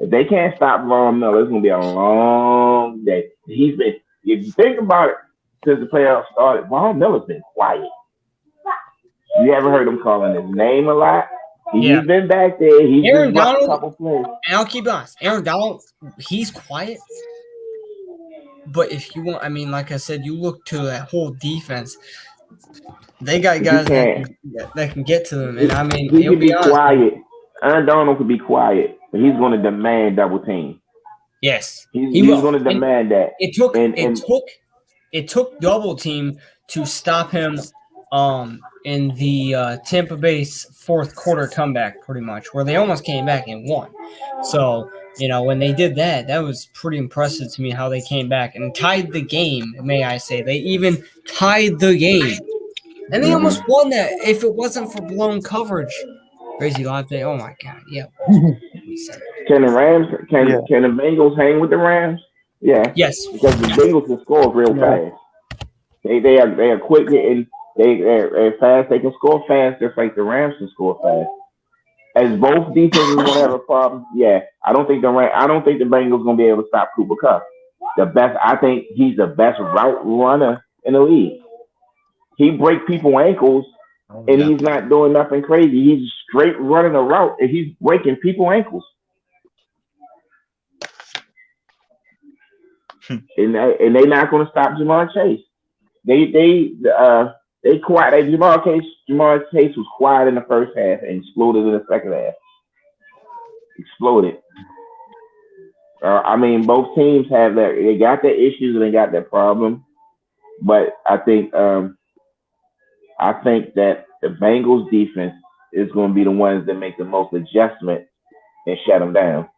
If they can't stop Von Miller, it's gonna be a long day. If you think about it, since the playoffs started, Von Miller's been quiet. You haven't heard him calling his name a lot. He's been back there. He's Aaron just Donald, a couple plays. And I'll keep honest. Aaron Donald, he's quiet. But if you want, like I said, you look to that whole defense. They got guys that can get to them, and he can be quiet. Aaron Donald could be quiet, but he's going to demand double team. Yes, he's going to demand that. It took double team to stop him. In the Tampa Bay's fourth quarter comeback, pretty much, where they almost came back and won. So when they did that, that was pretty impressive to me how they came back and tied the game. May I say they even tied the game. And they almost won that if it wasn't for blown coverage. Crazy live day. Oh my God. Yeah. Can the Bengals hang with the Rams? Yeah. Yes. Because the Bengals can score real fast. They are quick and they're fast. They can score fast just like the Rams can score fast. As both defenses gonna have a problem. Yeah. I don't think the Bengals gonna be able to stop Cooper Kupp. I think he's the best route runner in the league. He break people's ankles, and he's not doing nothing crazy. He's straight running a route, and he's breaking people's ankles. and they're not going to stop Jamar Chase. They quiet. Jamar Chase was quiet in the first half and exploded in the second half. Exploded. Both teams have that. They got their issues and they got their problem, but I think that the Bengals defense is going to be the ones that make the most adjustment and shut them down.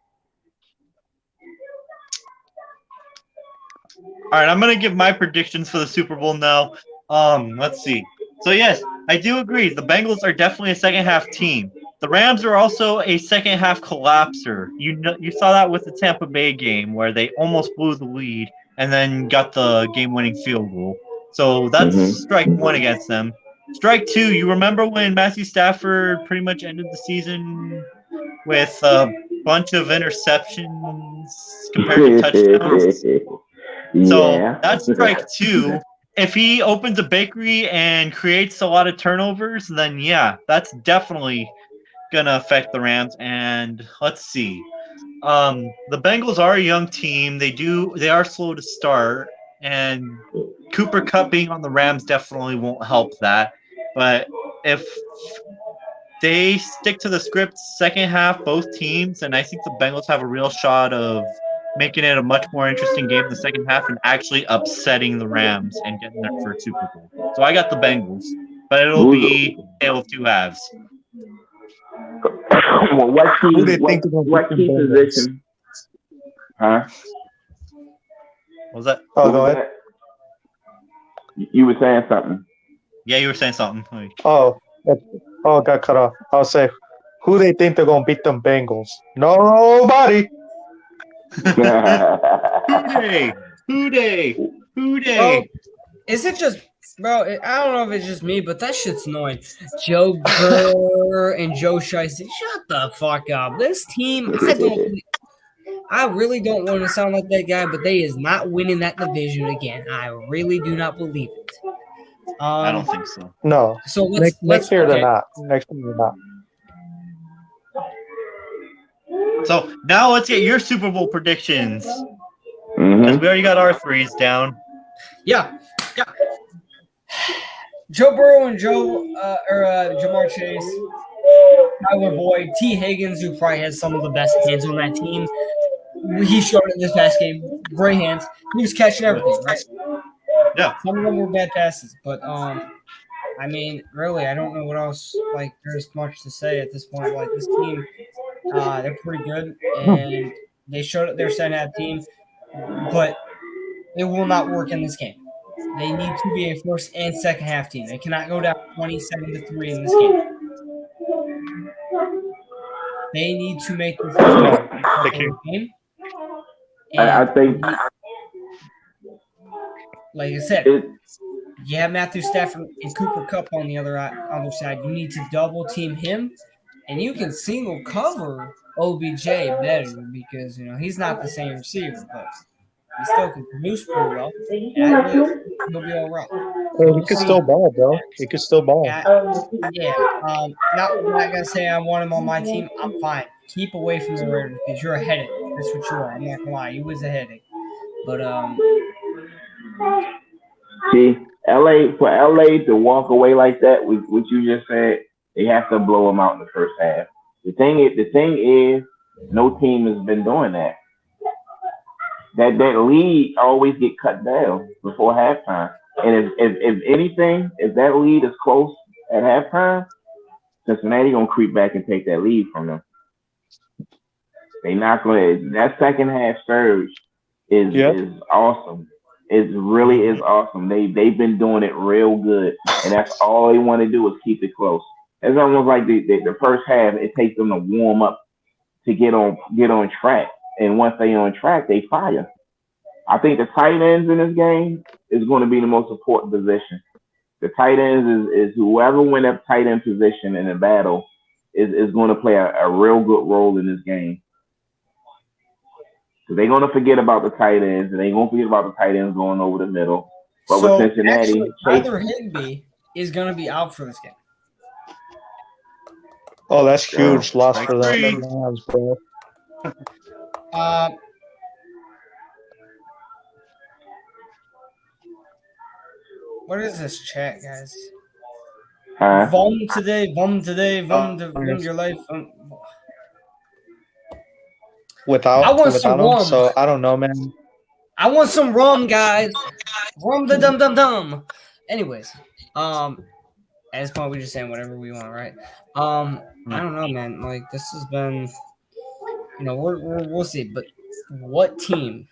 All right, I'm going to give my predictions for the Super Bowl now. Let's see. So, yes, I do agree. The Bengals are definitely a second-half team. The Rams are also a second-half collapser. You saw that with the Tampa Bay game where they almost blew the lead and then got the game-winning field goal. So that's strike one against them. Strike two, you remember when Matthew Stafford pretty much ended the season with a bunch of interceptions compared to touchdowns? So that's strike two. If he opens a bakery and creates a lot of turnovers, then yeah, that's definitely going to affect the Rams. And let's see. The Bengals are a young team. They are slow to start. And Cooper Kupp being on the Rams definitely won't help that. But if they stick to the script second half, both teams, and I think the Bengals have a real shot of making it a much more interesting game in the second half and actually upsetting the Rams and getting their first Super Bowl. So I got the Bengals, but it'll be a tale of two halves. Well, what key position? Huh? What was that? Oh, go ahead. You were saying something. Yeah, you were saying something. Oh, got cut off. I'll say, who they think they're gonna beat them Bengals? Nobody. Who they? Bro, is it just, bro? I don't know if it's just me, but that shit's annoying. Joe Burr and Joe Shiesty, shut the fuck up. This team, I really don't want to sound like that guy, but they is not winning that division again. I really do not believe it. I don't think so. No. So next year they're not. Next year they're not. So now let's get your Super Bowl predictions. Mm-hmm. We already got our threes down. Yeah. Joe Burrow and Jamar Chase, Tyler Boyd, T. Higgins, who probably has some of the best hands on that team. He showed it in this past game. Great hands. He was catching everything, right? Yeah. Some of them were bad passes, but I mean, really, I don't know what else. Like, there's much to say at this point. Like, this team, they're pretty good, and they showed it their second half team, but it will not work in this game. They need to be a first and second half team. They cannot go down 27-3 in this game. They need to make this game. I think, like I said, you have Matthew Stafford and Cooper Kupp on the other side. You need to double team him, and you can single cover OBJ better because he's not the same receiver, but he still can produce pretty well. And he'll be all right. He could still ball, bro. He could still ball. Yeah. Not gonna say I want him on my team. I'm fine. Keep away from the Raiders because you're a headache. That's what you are. I'm not gonna lie. You was a headache. But see, for LA to walk away like that with what you just said, they have to blow them out in the first half. The thing is, no team has been doing that. That lead always get cut down before halftime. And if anything, if that lead is close at halftime, Cincinnati gonna creep back and take that lead from them. They not gonna. That second half surge is awesome. It really is awesome. They've been doing it real good, and that's all they want to do is keep it close. It's almost like the first half. It takes them to warm up to get on track, and once they on track, they fire. I think the tight ends in this game is going to be the most important position. The tight ends is whoever win that tight end position in a battle is going to play a real good role in this game. So they're going to forget about the tight ends, and they're going to forget about the tight ends going over the middle. But with Cincinnati, Tyler Higbee is going to be out for this game. Oh, that's huge loss for the Rams, bro. What is this chat, guys? Vom today, your life. Without him, so I don't know, man. I want some rum, guys. Rum the dum. Anyways, at this point, we're just saying whatever we want, right? I don't know, man. Like, this has been, we'll see. But what team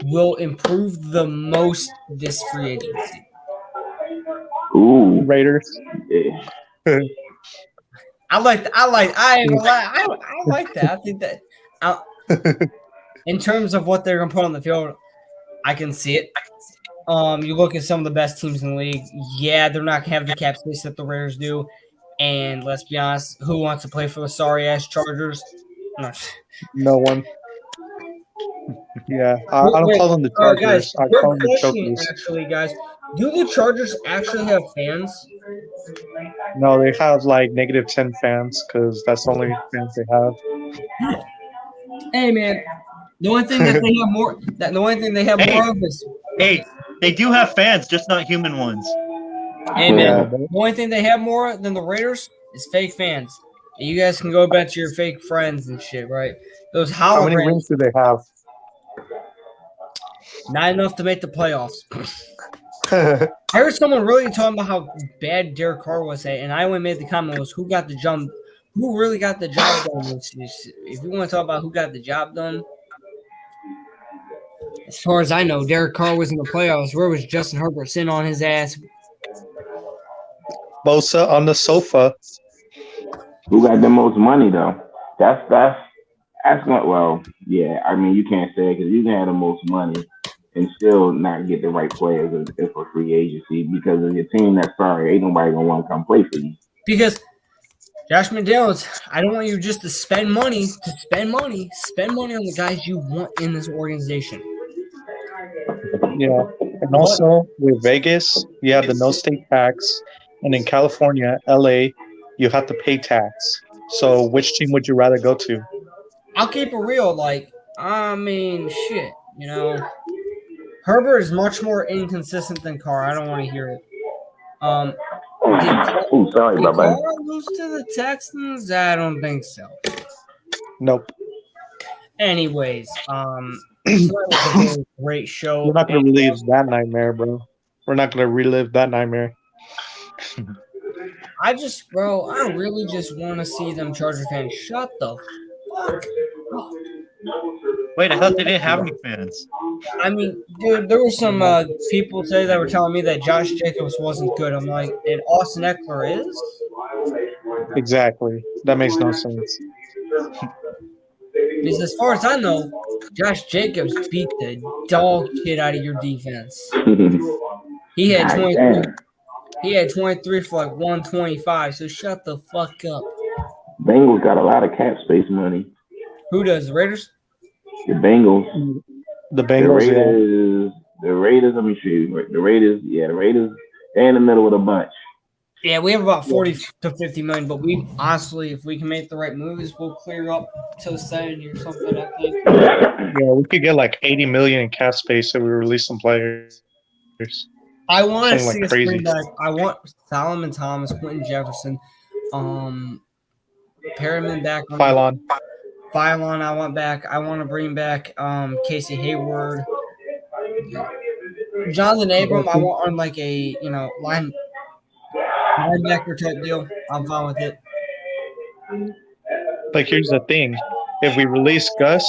will improve the most this free agency? Ooh, Raiders. Yeah. I ain't gonna lie. I like that. I think that in terms of what they're gonna put on the field, I can see it. You look at some of the best teams in the league. Yeah, they're not gonna have the cap space that the Raiders do. And let's be honest, who wants to play for the sorry ass Chargers? No one. Yeah, I don't call them the Chargers. Guys, I call them the Chokers. Actually, guys, do the Chargers actually have fans? No, they have like -10 fans because that's the only fans they have. Hey, man, the only thing that they have more of is. Hey, They do have fans, just not human ones. Hey, man, Yeah. the only thing they have more than the Raiders is fake fans. And you guys can go back to your fake friends and shit, right? Those How many holograms, rings do they have? not enough to make the playoffs. I heard someone really talking about how bad Derek Carr was, and I only made the comment was who got the jump, who really got the job done. If you want to talk about who got the job done, as far as I know, Derek Carr was in the playoffs. Where was Justin Herbert sitting on his ass? Bosa on the sofa. Who got the most money though? That's not well. Yeah, I mean you can't say because you can have the most money and still not get the right players for free agency because of your team. That's sorry, ain't nobody gonna want to come play for you. Because Josh McDaniels, I don't want you just to spend money. Spend money on the guys you want in this organization. Yeah, and also with Vegas, you have the no state tax, and in California, LA, you have to pay tax. So, which team would you rather go to? I'll keep it real. Like, I mean, shit. You know, Herbert is much more inconsistent than Carr. I don't want to hear it. Oh, sorry, Did bye bye. Carr lose to the Texans? I don't think so. Nope. Anyways, so that was a really great show. We're not going to relive that nightmare, bro. We're not going to relive that nightmare. I really just want to see them Charger fans shut the fuck up. Wait, I thought they didn't have any fans. I mean, dude, there were some people today that were telling me that Josh Jacobs wasn't good. I'm like, and Austin Eckler is? Exactly. That makes no sense. Because as far as I know, Josh Jacobs beat the dog shit out of your defense. He had 23. He had 23 for like 125. So shut the fuck up. Bengals got a lot of cap space money. Who does? The Raiders? The Bengals. The Bengals. The Raiders. Let me show you. The Raiders. Yeah, the Raiders. They're in the middle of a bunch. Yeah, we have about 40 to 50 million, but we honestly, if we can make the right moves, we'll clear up to 70 or something, I think. Yeah, we could get like 80 million in cap space if we release some players. I want to see like us bring back. I want Solomon Thomas, Quentin Jefferson, Perriman back. Phylon. I want back. I want to bring back Casey Hayward, Jonathan Abram. I want on like a linebacker type deal. I'm fine with it. Like here's the thing: if we release Gus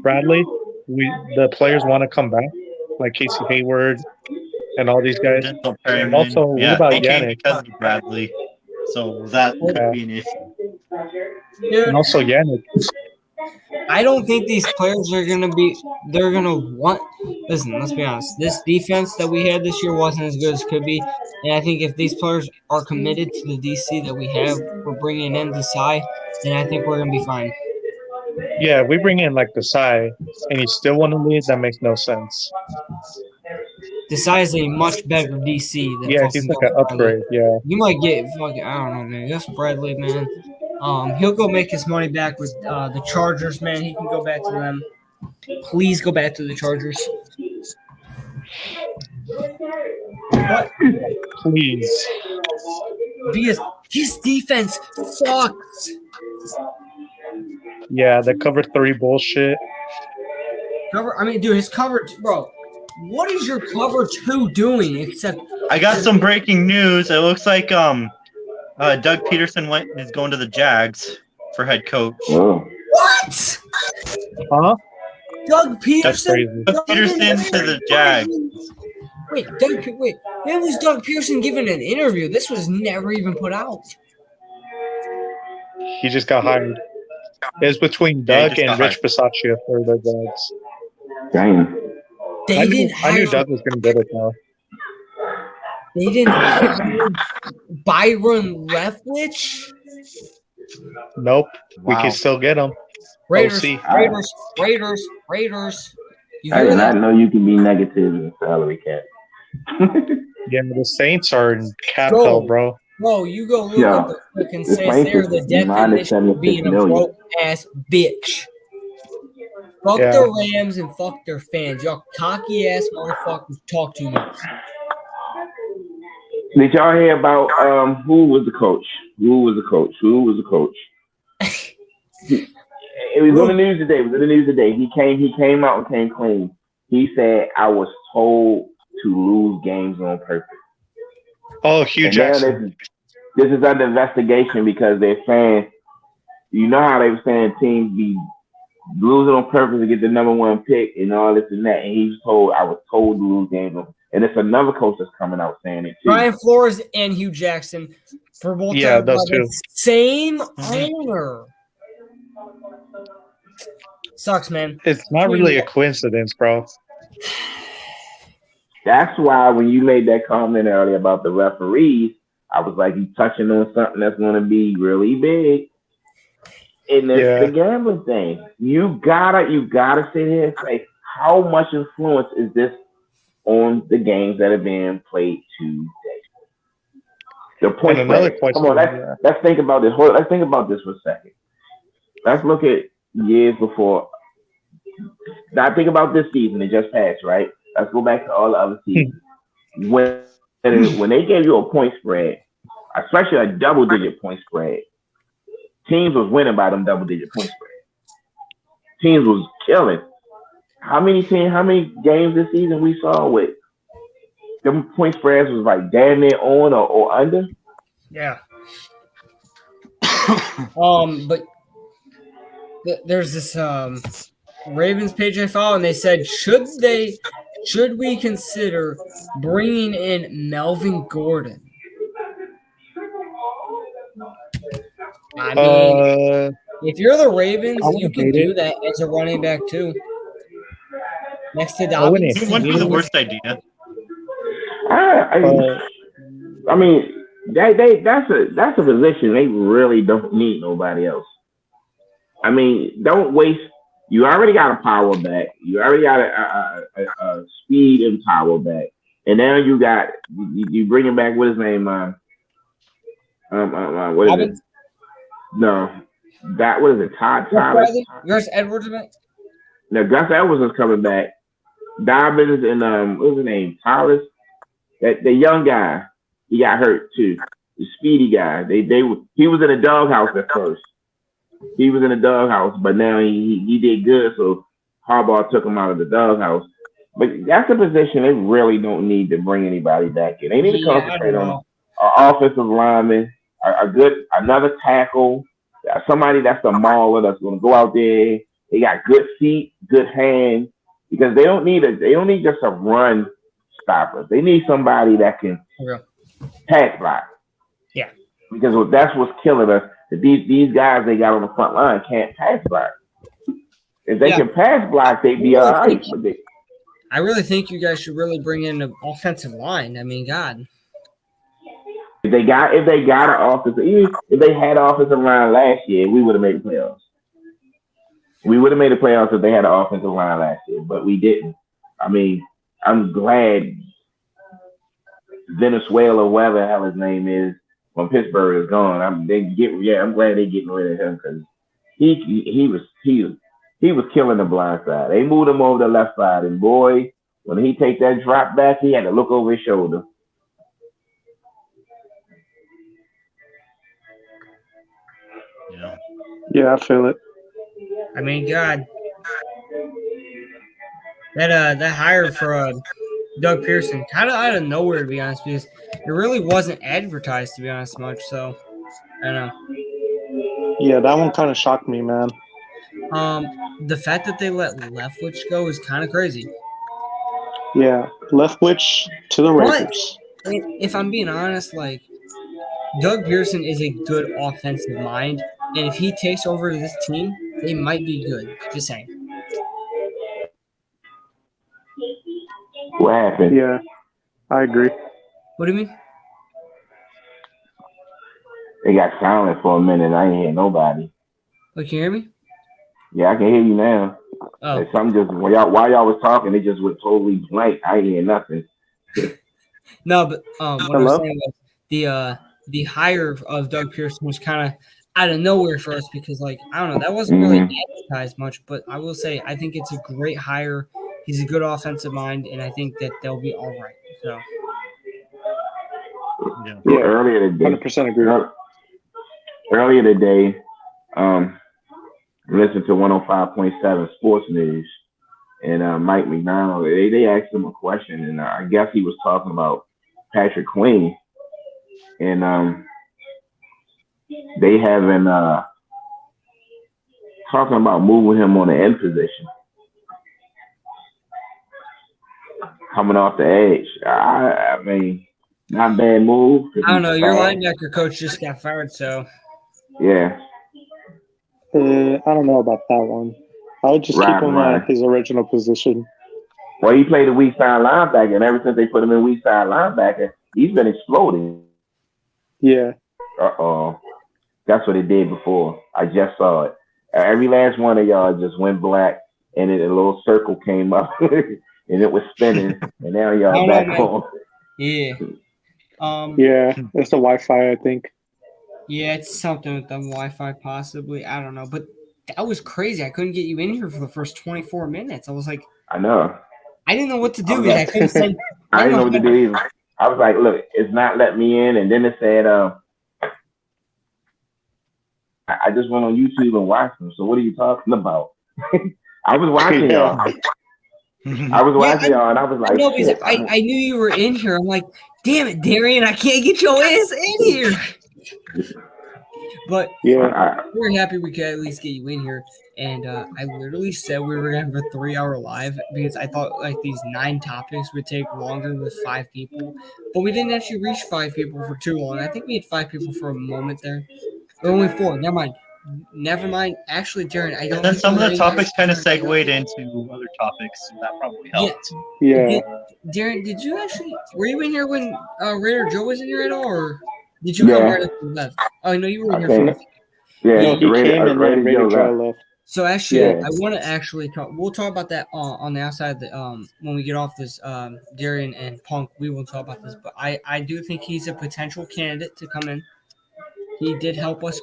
Bradley, the players want to come back, like Casey Hayward and all these guys. And also, what about Yannick? Because of Bradley, so that would be an issue. Dude, And also Yannick. I don't think these players are going to be – they're going to want – listen, let's be honest. This defense that we had this year wasn't as good as could be. And I think if these players are committed to the DC that we have, we're bringing in Desai, then I think we're going to be fine. Yeah, if we bring in like Desai and you still want to leave, that makes no sense. Desai is a much better DC than he's like an upgrade. Yeah, you might get fucking I don't know, man. Gus Bradley, man. He'll go make his money back with the Chargers, man. He can go back to them. Please go back to the Chargers. What? please. Because his defense sucks. Yeah, the cover 3 bullshit. His cover, bro. What is your cover 2 doing? Except I got some breaking news. It looks like Doug Peterson is going to the Jags for head coach. Oh. what? Huh? Doug Peterson. That's crazy. Doug Peterson to the Jags. Wait. When was Doug Peterson given an interview? This was never even put out. He just got hired. It's between Doug and Rich Bisaccia for the Jags. Damn. I knew Doug was going to get it now. They didn't hire Byron Leftwich? Nope. We Wow. can still get him. Raiders. OC. Raiders. You I hear did that? not know you can be negative in salary cap. Yeah, the Saints are in cap Bro. hell, bro. Bro, you go look Yeah. at the freaking The Saints. Saints They're is the minus definition of being a 76 million. broke ass bitch. Fuck the Rams and fuck their fans. Y'all cocky ass motherfuckers talk too much. Did y'all hear about who was the coach? It was on the news today. He came out and came clean. He said, I was told to lose games on purpose. Oh, Hugh Jackson. This is under investigation because they're saying, you know how they were saying teams be losing on purpose to get the number one pick and all this and that. And he was told, I was told to lose games. And it's another coach that's coming out saying it too. Brian Flores and Hugh Jackson for both those two. Same owner. Sucks, man. It's not really a coincidence, bro. That's why when you made that comment earlier about the referees, I was like, you touching on something that's going to be really big. And it's the gambling thing. You gotta sit here and say, how much influence is this on the games that are being played today? The point spread. Come on, let's think about this. Let's think about this for a second. Let's look at years before. Now think about this season that just passed, right? Let's go back to all the other seasons. When they gave you a point spread, especially a double-digit point spread, teams was winning by them double-digit point spread. Teams was killing. How many games this season we saw with them point spreads was like damn near on or under? Yeah. But there's this Ravens page I follow, and they said, should we consider bringing in Melvin Gordon? I mean, if you're the Ravens, you can do that as a running back too. Next to Dobbins. It wouldn't be the worst idea. I mean, that's a position they really don't need nobody else. I mean, don't waste. You already got a power back. You already got a speed and power back, and now you bringing back what his name? What is it? No, what is it? Todd Thomas. Gus Edwards back. No, Gus Edwards is coming back. Dobbins and what's his name? Thomas. The young guy, he got hurt too. The speedy guy. He was in a doghouse at first. He was in a doghouse, but now he did good. So Harbaugh took him out of the doghouse. But that's a position they really don't need to bring anybody back in. They need to concentrate on an offensive lineman, another tackle, somebody that's a mauler that's going to go out there. They got good feet, good hands, because they don't need just a run stopper. They need somebody that can pass block. Yeah, because that's what's killing us. These guys they got on the front line can't pass block. If they can pass block, they'd be all right. I really think you guys should really bring in an offensive line. I mean, God. If they got an offensive, even if they had an offensive line last year, we would have made the playoffs. We would have made the playoffs if they had an offensive line last year, but we didn't. I mean, I'm glad Venezuela, whatever the hell his name is, when Pittsburgh is gone. I'm glad they're getting rid of him because he was killing the blind side. They moved him over the left side, and boy, when he take that drop back, he had to look over his shoulder. Yeah, I feel it. I mean, God, that hire for Doug Pearson kind of out of nowhere, to be honest, because it really wasn't advertised, to be honest, much. So I don't know. Yeah, that one kind of shocked me, man. The fact that they let Leftwich go is kind of crazy. Yeah, Leftwich to the Raiders. But if I'm being honest, like Doug Pearson is a good offensive mind, and if he takes over this team, they might be good. Just saying. What happened? Yeah, I agree. What do you mean? They got silent for a minute. I ain't hear nobody. Oh, can you hear me? Yeah, I can hear you now. Oh. Something just while y'all was talking, it just went totally blank. I ain't hear nothing. No, but what I was saying was the hire of Doug Pearson was kind of out of nowhere for us because, like, I don't know, that wasn't really advertised much, but I will say I think it's a great hire. He's a good offensive mind, and I think that they'll be all right. So, yeah. Earlier today, 100% agree. Earlier today, listen to 105.7 Sports News, and Mike McDonald, they asked him a question, and I guess he was talking about Patrick Queen, and they haven't talking about moving him on the end position, coming off the edge. I mean, not a bad move. I don't know. Your linebacker coach just got fired, so yeah. I don't know about that one. I would just keep him at his original position. Well, he played a weak side linebacker, and ever since they put him in weak side linebacker, he's been exploding. Yeah. That's what it did before. I just saw it. Every last one of y'all just went black, and a little circle came up, and it was spinning, and now y'all back home. Yeah. Yeah, it's the Wi-Fi, I think. Yeah, it's something with the Wi-Fi, possibly. I don't know, but that was crazy. I couldn't get you in here for the first 24 minutes. I was like, I know. I didn't know what to do. I couldn't send. I didn't know what to do either. I was like, look, it's not letting me in, and then it said, I just went on YouTube and watched them. So what are you talking about? I was watching y'all. I was watching y'all, and I was like, I knew you were in here. I'm like, damn it, Darian, I can't get your ass in here. But yeah, we're happy we could at least get you in here. And I literally said we were going to have a 3-hour live because I thought like these 9 topics would take longer with 5 people. But we didn't actually reach 5 people for too long. I think we had 5 people for a moment there. Or only 4. Never mind. Actually, Darren, I don't. And then some of the topics kind of segued into other topics, so that probably helped. Yeah. Darren, did you actually? Were you in here when Raider Joe was in here at all, or did you come right after you left? Oh no, you were in here first. Yeah, no, he came and then Raider Joe left. So actually, I want to actually talk. We'll talk about that on the outside. When we get off this, Darian and Punk, we will talk about this. But I do think he's a potential candidate to come in. He did help us.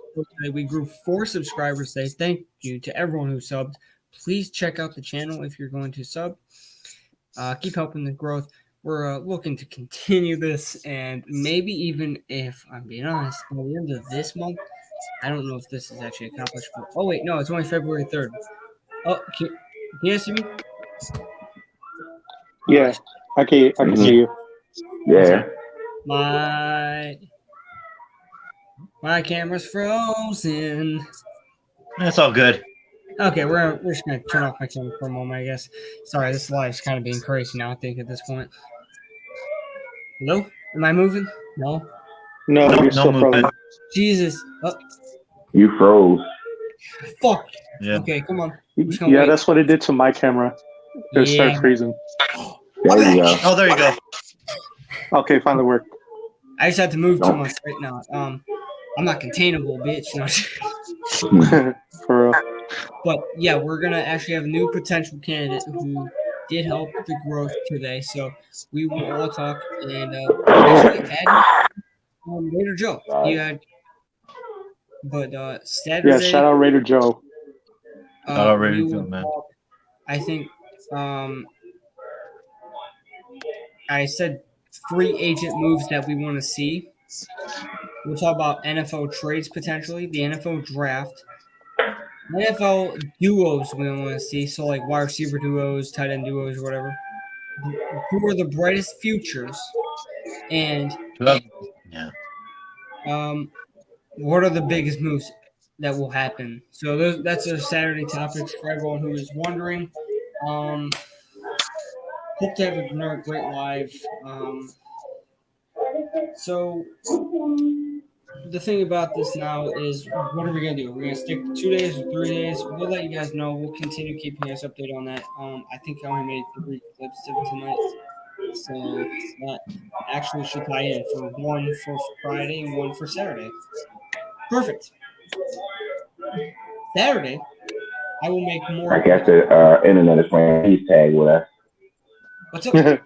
We grew 4 subscribers today. Thank you to everyone who subbed. Please check out the channel if you're going to sub. Keep helping the growth. We're looking to continue this, and maybe even if I'm being honest, by the end of this month, I don't know if this is actually accomplished. But, oh wait, no, it's only February 3rd. Oh, can you see me? Yeah, I can see you. Yeah. My camera's frozen. That's all good. Okay, we're just gonna turn off my camera for a moment, I guess. Sorry, this life's kind of being crazy now, I think, at this point. Hello? Am I moving? No? No, you're still moving. Jesus. Oh. You froze. Fuck. Yeah. Okay, come on. Yeah, that's what it did to my camera. It started freezing. There you go. Oh, there you go. Okay, finally worked. I just had to move too much right now. I'm not containable, bitch. No. For real. But yeah, we're gonna actually have a new potential candidate who did help the growth today. So we will all talk and actually add Raider Joe. But Saturday. Yeah, shout out Raider Joe. Shout out Raider Joe, man. I think I said free agent moves that we want to see. We'll talk about NFL trades potentially, the NFL draft, NFL duos we want to see. So like wide receiver duos, tight end duos, whatever. Who are the brightest futures? And what are the biggest moves that will happen? So that's our Saturday topics for everyone who is wondering. Hope to have a great live. So the thing about this now is, what are we gonna do? We're gonna stick to 2 days or 3 days. We'll let you guys know. We'll continue keeping you guys updated on that. I think I only made 3 clips tonight, so that actually should tie in for 1 for Friday and 1 for Saturday. Perfect. Saturday, I will make more. I guess the internet is playing peace tag with us. What's up?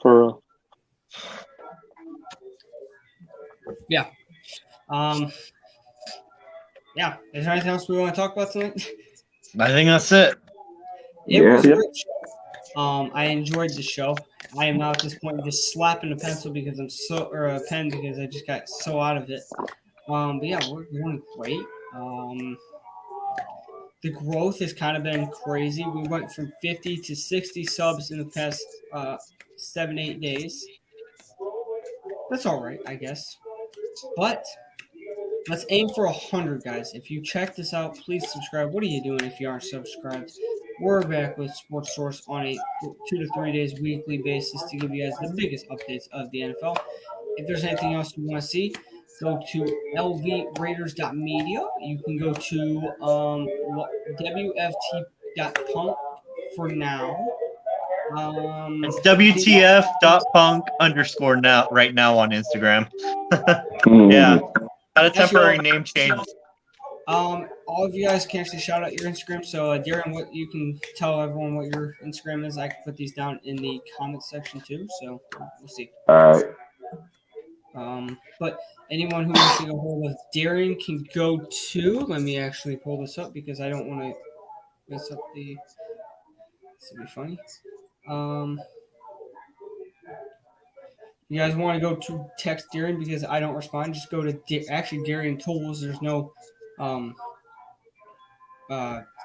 For real. Yeah. Yeah. Is there anything else we want to talk about tonight? I think that's it. It was a great show. I enjoyed the show. I am now at this point just slapping a pencil because a pen because I just got so out of it. But yeah, we're doing great. The growth has kind of been crazy. We went from 50 to 60 subs in the past 7-8 days. That's all right, I guess. But let's aim for 100, guys. If you check this out, please subscribe. What are you doing if you aren't subscribed? We're back with Sports Source on a 2 to 3 days weekly basis to give you guys the biggest updates of the NFL. If there's anything else you want to see, go to lvraiders.media. You can go to wft.punk for now. It's WTF.punk_ now right now on Instagram. Yeah. Got a temporary name change. All of you guys can actually shout out your Instagram. So, Darren, what you can tell everyone what your Instagram is. I can put these down in the comments section too. So we'll see. All right. But anyone who wants to get a hold of Darren can go to. Let me actually pull this up because I don't want to mess up the. This will be funny. You guys want to go to text Darren because I don't respond. Just go to actually Darren Tools. There's no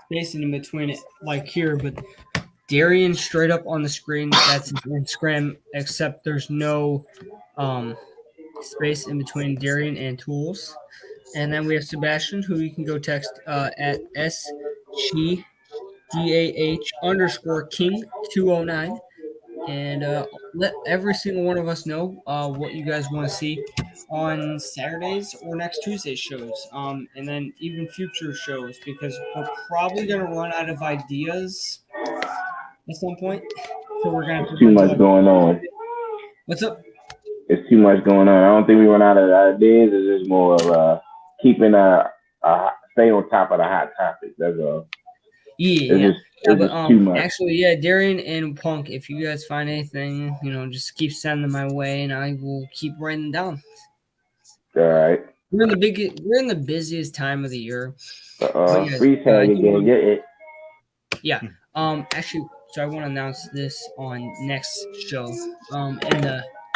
spacing in between it like here, but Darien straight up on the screen. That's his Instagram, except there's no space in between Darien and Tools. And then we have Sebastian, who you can go text at SGDAH_King209. And let every single one of us know what you guys want to see on Saturdays or next Tuesday's shows, and then even future shows, because we're probably going to run out of ideas at some point. So we're going to have to too much going on. What's up? It's too much going on. I don't think we run out of ideas. It's just more of keeping stay on top of the hot topics. That's all. Yeah. It's too much. Actually, yeah, Darian and Punk, if you guys find anything, just keep sending them my way, and I will keep writing them down. All right. We're in the busiest time of the year. Free tag again. Get it. Yeah. Actually, so I want to announce this on next show.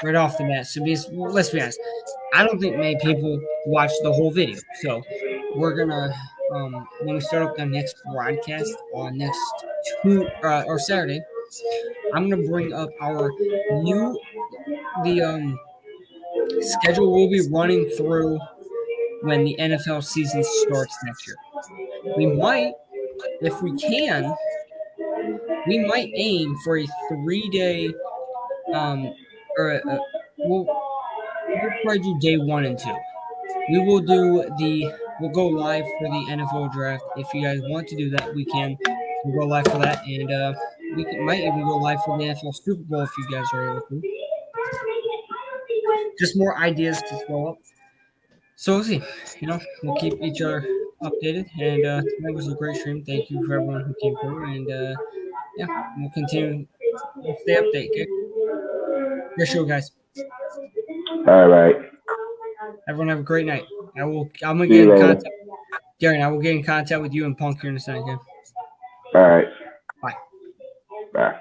Right off the bat. So let's be honest, I don't think many people watch the whole video. So we're gonna. When we start up the next broadcast on next or Saturday, I'm gonna bring up the schedule we'll be running through when the NFL season starts next year. We might, if we can, aim for a 3-day we'll probably do day 1 and 2. We'll go live for the NFL draft. If you guys want to do that, we can. We'll go live for that, and might even go live for the NFL Super Bowl if you guys are able to. Just more ideas to throw up. So we'll see. We'll keep each other updated, and that was a great stream. Thank you for everyone who came through, and we'll continue. We'll stay updated. Okay? Good show, guys. All right. Everyone have a great night. I'm gonna get in contact. Darren, I will get in contact with you and Punk here in a second. All right. Bye. Bye.